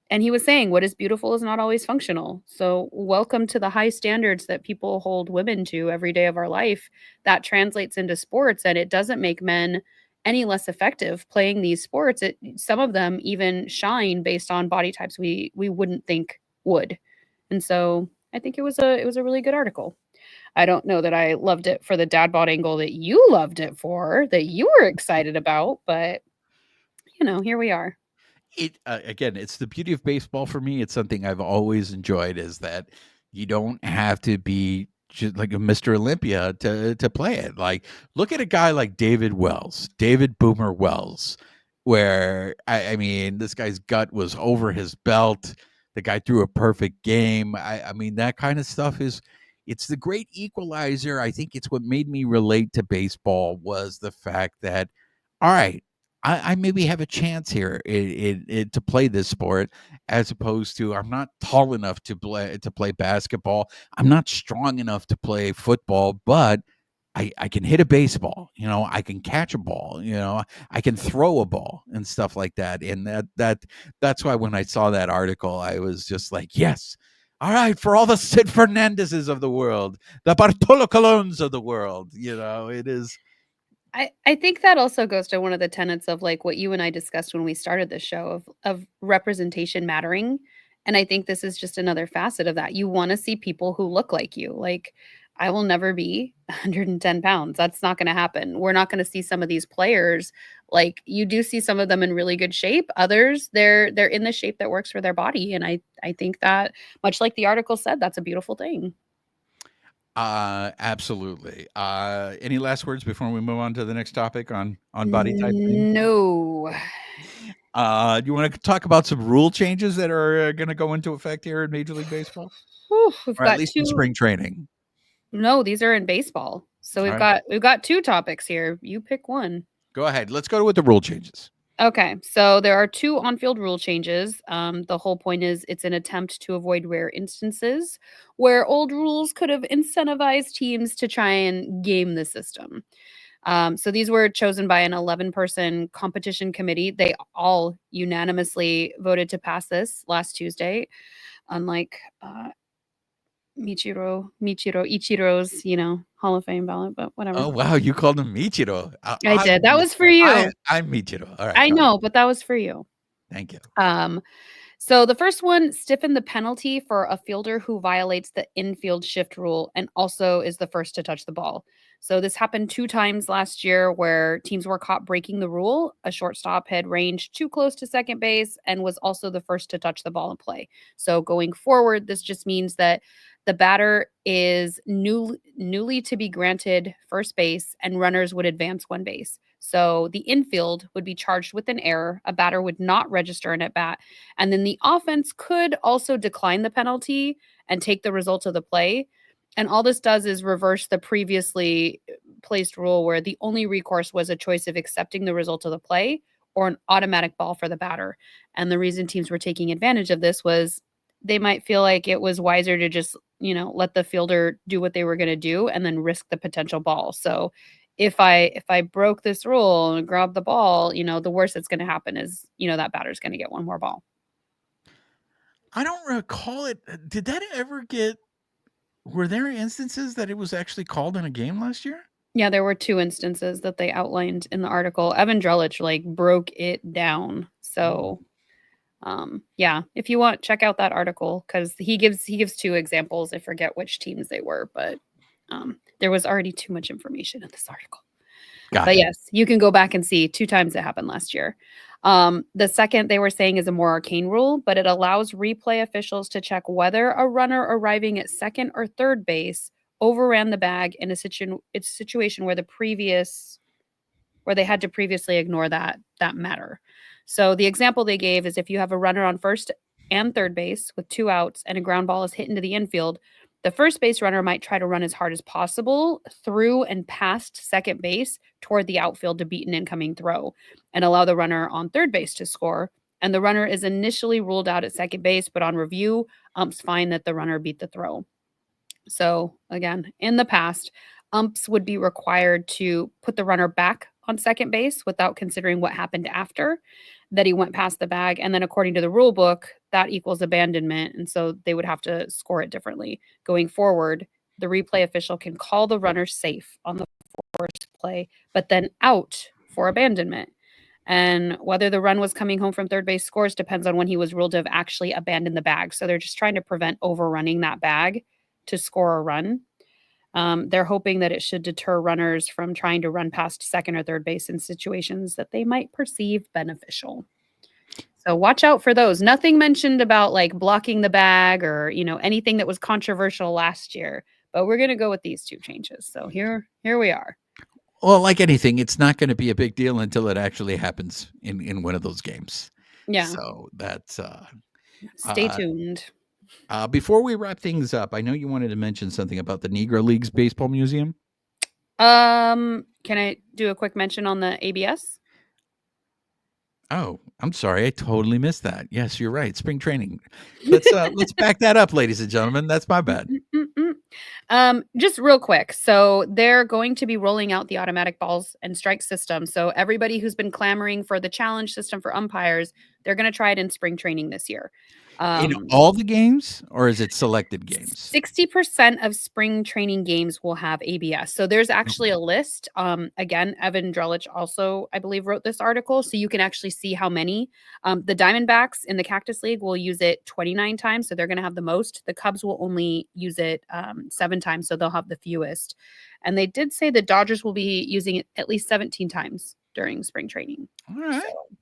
and he was saying, what is beautiful is not always functional. So, welcome to the high standards that people hold women to every day of our life. That translates into sports, and it doesn't make men any less effective playing these sports. Some of them even shine based on body types we wouldn't think would. And so, I think it was a really good article. I don't know that I loved it for the dad bod angle that you loved it for, that you were excited about, but here we are. It again, it's the beauty of baseball for me. It's something I've always enjoyed, is that you don't have to be just like a Mr. Olympia to play it. Like, look at a guy like David Boomer Wells, where I mean, this guy's gut was over his belt. The guy threw a perfect game. I mean, that kind of stuff it's the great equalizer. I think it's what made me relate to baseball, was the fact that, all right, I maybe have a chance here to play this sport, as opposed to, I'm not tall enough to play basketball. I'm not strong enough to play football, but I can hit a baseball. I can catch a ball. I can throw a ball and stuff like that. And that's why when I saw that article, I was just like, yes. All right, for all the Sid Fernandezes of the world, the Bartolo Colons of the world, it is. I think that also goes to one of the tenets of like what you and I discussed when we started this show of representation mattering. And I think this is just another facet of that. You want to see people who look like you. Like, I will never be 110 pounds. That's not going to happen. We're not going to see some of these players. Like, you do see some of them in really good shape. Others, they're in the shape that works for their body. And I think that, much like the article said, that's a beautiful thing. Absolutely. Any last words before we move on to the next topic on body type thing? No. Do you want to talk about some rule changes that are going to go into effect here in Major League Baseball, Whew, we've or at got least in two. spring training? No, these are in baseball. So All we've right, got two topics here. You pick one. go ahead. Let's go with the rule changes. Okay, so there are two on-field rule changes. The whole point is it's an attempt to avoid rare instances where old rules could have incentivized teams to try and game the system. So these were chosen by an 11-person competition committee. They all unanimously voted to pass this last Tuesday, unlike Ichiro's, Hall of Fame ballot, but whatever. Oh wow, you called him Michiro. I did. That was for you. I'm Michiro. All right, I go ahead. know, but that was for you. Thank you. So the first one stiffened the penalty for a fielder who violates the infield shift rule and also is the first to touch the ball. So this happened 2 times last year where teams were caught breaking the rule. A shortstop had ranged too close to second base and was also the first to touch the ball in play. So going forward, this just means that the batter is newly to be granted first base and runners would advance 1 base. So the infield would be charged with an error. A batter would not register an at bat. And then the offense could also decline the penalty and take the result of the play. And all this does is reverse the previously placed rule where the only recourse was a choice of accepting the result of the play or an automatic ball for the batter. And the reason teams were taking advantage of this was they might feel like it was wiser to just, let the fielder do what they were going to do and then risk the potential ball. So if I broke this rule and grabbed the ball, the worst that's going to happen is, that batter's going to get one more ball. I don't recall it. Did that ever get? Were there instances that it was actually called in a game last year? Yeah, there were 2 instances that they outlined in the article. Evan Drellich broke it down. So, yeah, if you want, check out that article because he gives 2 examples. I forget which teams they were, but there was already too much information in this article. But yes, you can go back and see 2 times it happened last year. The second they were saying is a more arcane rule, but it allows replay officials to check whether a runner arriving at second or third base overran the bag in a situation where they had to previously ignore that matter. So the example they gave is if you have a runner on first and third base with 2 outs and a ground ball is hit into the infield, The first base runner might try to run as hard as possible through and past second base toward the outfield to beat an incoming throw and allow the runner on third base to score. And the runner is initially ruled out at second base, but on review, umps find that the runner beat the throw. So, again, in the past, umps would be required to put the runner back on second base without considering what happened after that he went past the bag. And then, according to the rule book, that equals abandonment. And so they would have to score it differently. Going forward, the replay official can call the runner safe on the first play, but then out for abandonment. And whether the run was coming home from third base scores depends on when he was ruled to have actually abandoned the bag. So they're just trying to prevent overrunning that bag to score a run. They're hoping that it should deter runners from trying to run past second or third base in situations that they might perceive beneficial. So watch out for those. Nothing mentioned about like blocking the bag or, anything that was controversial last year, but we're going to go with these two changes. So here we are. Well, like anything, it's not going to be a big deal until it actually happens in one of those games. Yeah. So that's stay tuned. Before we wrap things up, I know you wanted to mention something about the Negro Leagues Baseball Museum. Can I do a quick mention on the ABS? Oh, I'm sorry. I totally missed that. Yes, you're right. Spring training. Let's back that up, ladies and gentlemen. That's my bad. Just real quick. So they're going to be rolling out the automatic balls and strike system. So everybody who's been clamoring for the challenge system for umpires, they're going to try it in spring training this year. In all the games, or is it selected games? 60% of spring training games will have ABS. So there's actually a list. Again, Evan Drellich also, I believe, wrote this article. So you can actually see how many. The Diamondbacks in the Cactus League will use it 29 times. So they're going to have the most. The Cubs will only use it 7 times. So they'll have the fewest. And they did say the Dodgers will be using it at least 17 times during spring training. All right. So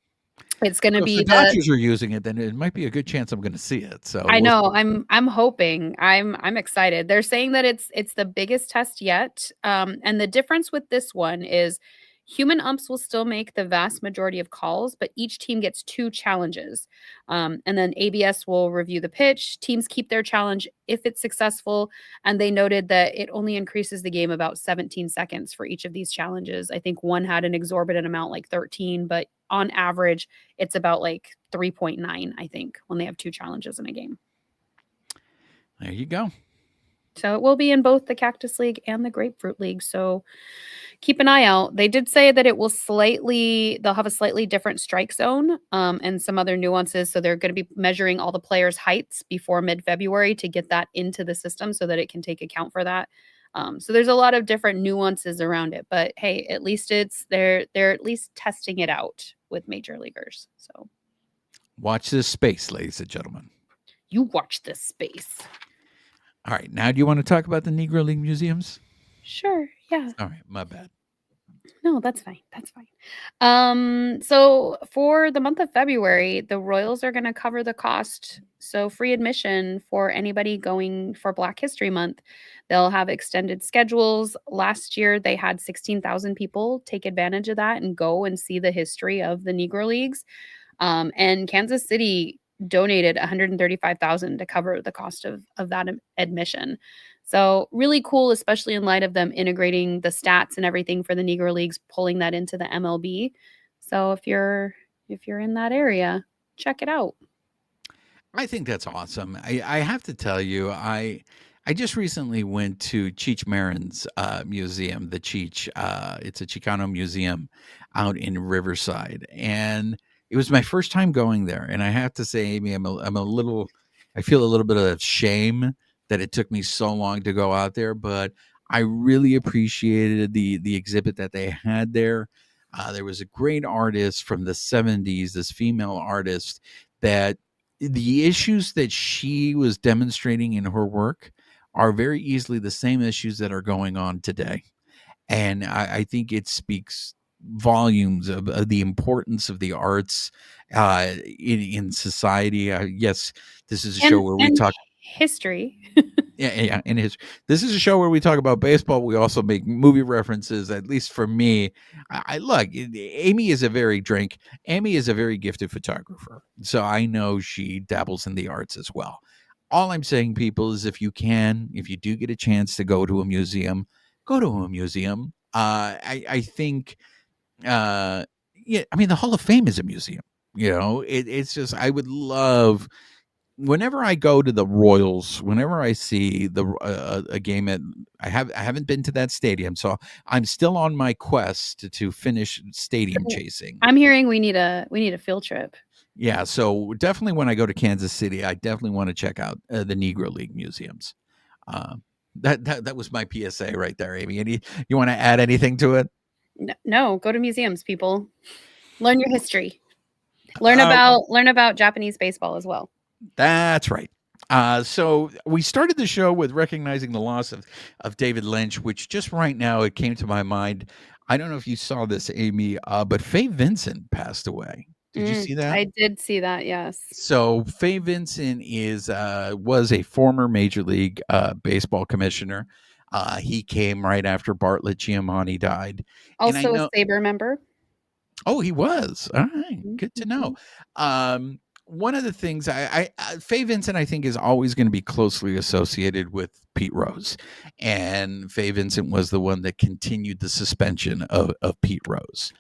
it's going to be if the Dodgers are using it, then it might be a good chance I'm going to see it. So I know I'm hoping. I'm excited. They're saying that it's the biggest test yet. And the difference with this one is human umps will still make the vast majority of calls, but each team gets 2 challenges. And then ABS will review the pitch. Teams keep their challenge if it's successful. And they noted that it only increases the game about 17 seconds for each of these challenges. I think one had an exorbitant amount like 13, but on average, it's about like 3.9, I think, when they have 2 challenges in a game. There you go. So it will be in both the Cactus League and the Grapefruit League. So keep an eye out. They did say that they'll have a slightly different strike zone and some other nuances. So they're going to be measuring all the players' heights before mid-February to get that into the system so that it can take account for that. So there's a lot of different nuances around it, but hey, at least they're at least testing it out with major leaguers. So watch this space, ladies and gentlemen. You watch this space. All right. Now, do you want to talk about the Negro League museums? Sure. Yeah. All right. My bad. No, that's fine. That's fine. So for the month of February, the Royals are going to cover the cost. So free admission for anybody going for Black History Month. They'll have extended schedules. Last year, they had 16,000 people take advantage of that and go and see the history of the Negro Leagues. And Kansas City donated $135,000 to cover the cost of that admission. So really cool, especially in light of them integrating the stats and everything for the Negro Leagues, pulling that into the MLB. So if you're in that area, check it out. I think that's awesome. I have to tell you, I just recently went to Cheech Marin's museum, the Cheech. It's a Chicano museum out in Riverside, and it was my first time going there. And I have to say, Amy, I feel a little bit of shame that it took me so long to go out there, but I really appreciated the exhibit that they had there. There was a great artist from the 70s, this female artist, that the issues that she was demonstrating in her work are very easily the same issues that are going on today. And I think it speaks volumes of the importance of the arts in society. Yes, this is a show where we talk history. Yeah. And this is a show where we talk about baseball. We also make movie references. At least for me, I look. Amie is a very gifted photographer, so I know she dabbles in the arts as well. All I'm saying, people, is if you do get a chance to go to a museum, go to a museum. I think, yeah, I mean, the Hall of Fame is a museum. It's just, I would love, whenever I go to the Royals, whenever I see a game I haven't been to that stadium, so I'm still on my quest to finish stadium chasing. I'm hearing we need a field trip. Yeah, so definitely when I go to Kansas City, I definitely want to check out the Negro League museums. That was my PSA right there, Amie. You want to add anything to it? No, go to museums, people. Learn your history. Learn about Japanese baseball as well. That's right. So we started the show with recognizing the loss of David Lynch, which just right now it came to my mind. I don't know if you saw this, Amie, but Faye Vincent passed away. Did you see that? I did see that, yes. So Faye Vincent was a former Major League Baseball commissioner. He came right after Bartlett Giamatti died. Also a SABR member. Oh, he was. All right, good to know. One of the things Faye Vincent, I think, is always going to be closely associated with Pete Rose, and Faye Vincent was the one that continued the suspension of Pete Rose.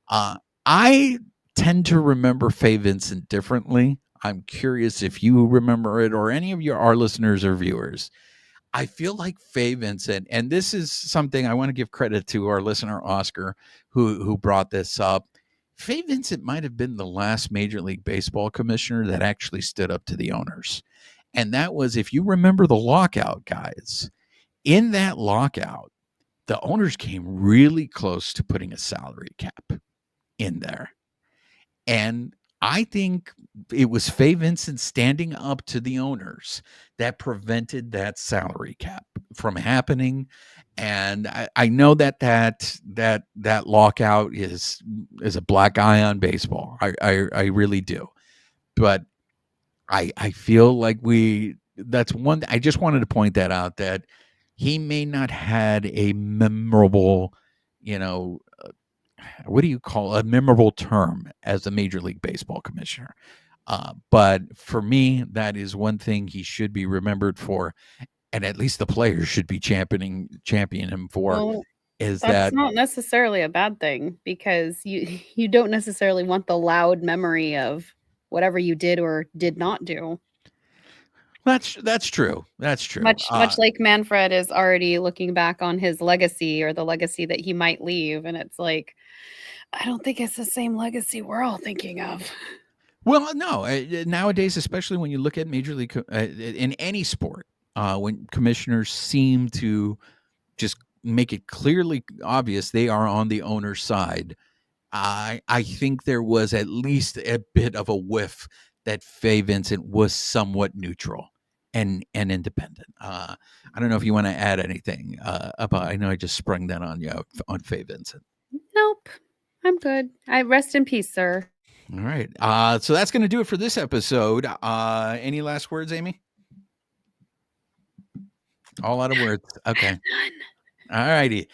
I tend to remember Faye Vincent differently. I'm curious if you remember it, or any of our listeners or viewers. I feel like Faye Vincent, and this is something I want to give credit to our listener Oscar, who brought this up. Faye Vincent might have been the last Major League Baseball commissioner that actually stood up to the owners. And that was, if you remember the lockout, guys, in that lockout, the owners came really close to putting a salary cap in there. And I think it was Faye Vincent standing up to the owners that prevented that salary cap from happening. And I know that lockout is a black eye on baseball. I really do. But I feel like that's one. I just wanted to point that out, that he may not had a memorable, what do you call a memorable term as a Major League Baseball commissioner? But for me, that is one thing he should be remembered for, and at least the players should be championing him for. Well, that's not necessarily a bad thing, because you don't necessarily want the loud memory of whatever you did or did not do. That's true. That's true. Much like Manfred is already looking back on his legacy, or the legacy that he might leave, and it's like, I don't think it's the same legacy we're all thinking of. Well, no. Nowadays, especially when you look at Major League in any sport, when commissioners seem to just make it clearly obvious they are on the owner's side, I think there was at least a bit of a whiff that Faye Vincent was somewhat neutral and independent. I don't know if you want to add anything about. I know I just sprung that on you on Faye Vincent. Nope, I'm good. I rest in peace, sir. All right. So that's going to do it for this episode. Any last words, Amie? All out of words. Okay. None. All righty.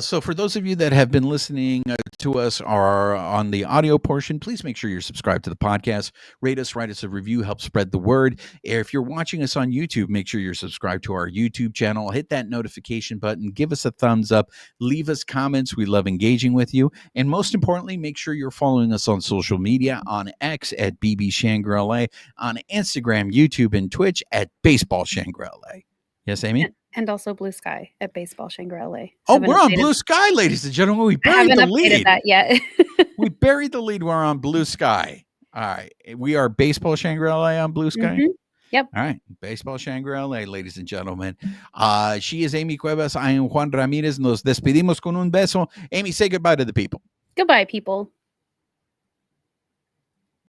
So for those of you that have been listening to us or on the audio portion, please make sure you're subscribed to the podcast. Rate us, write us a review, help spread the word. If you're watching us on YouTube, make sure you're subscribed to our YouTube channel. Hit that notification button. Give us a thumbs up. Leave us comments. We love engaging with you. And most importantly, make sure you're following us on social media, on X at BB Shangri-La, on Instagram, YouTube, and Twitch at Baseball Shangri-La. Yes, Amie? And also Blue Sky at Baseball Shangri-La. Oh, we're on Blue Sky, ladies and gentlemen. We buried the lead. I haven't updated that yet. We buried the lead. We're on Blue Sky. All right. We are Baseball Shangri-La on Blue Sky. Mm-hmm. Yep. All right. Baseball Shangri-La, ladies and gentlemen. She is Amie Cuevas. I am Juan Ramirez. Nos despedimos con un beso. Amie, say goodbye to the people. Goodbye, people.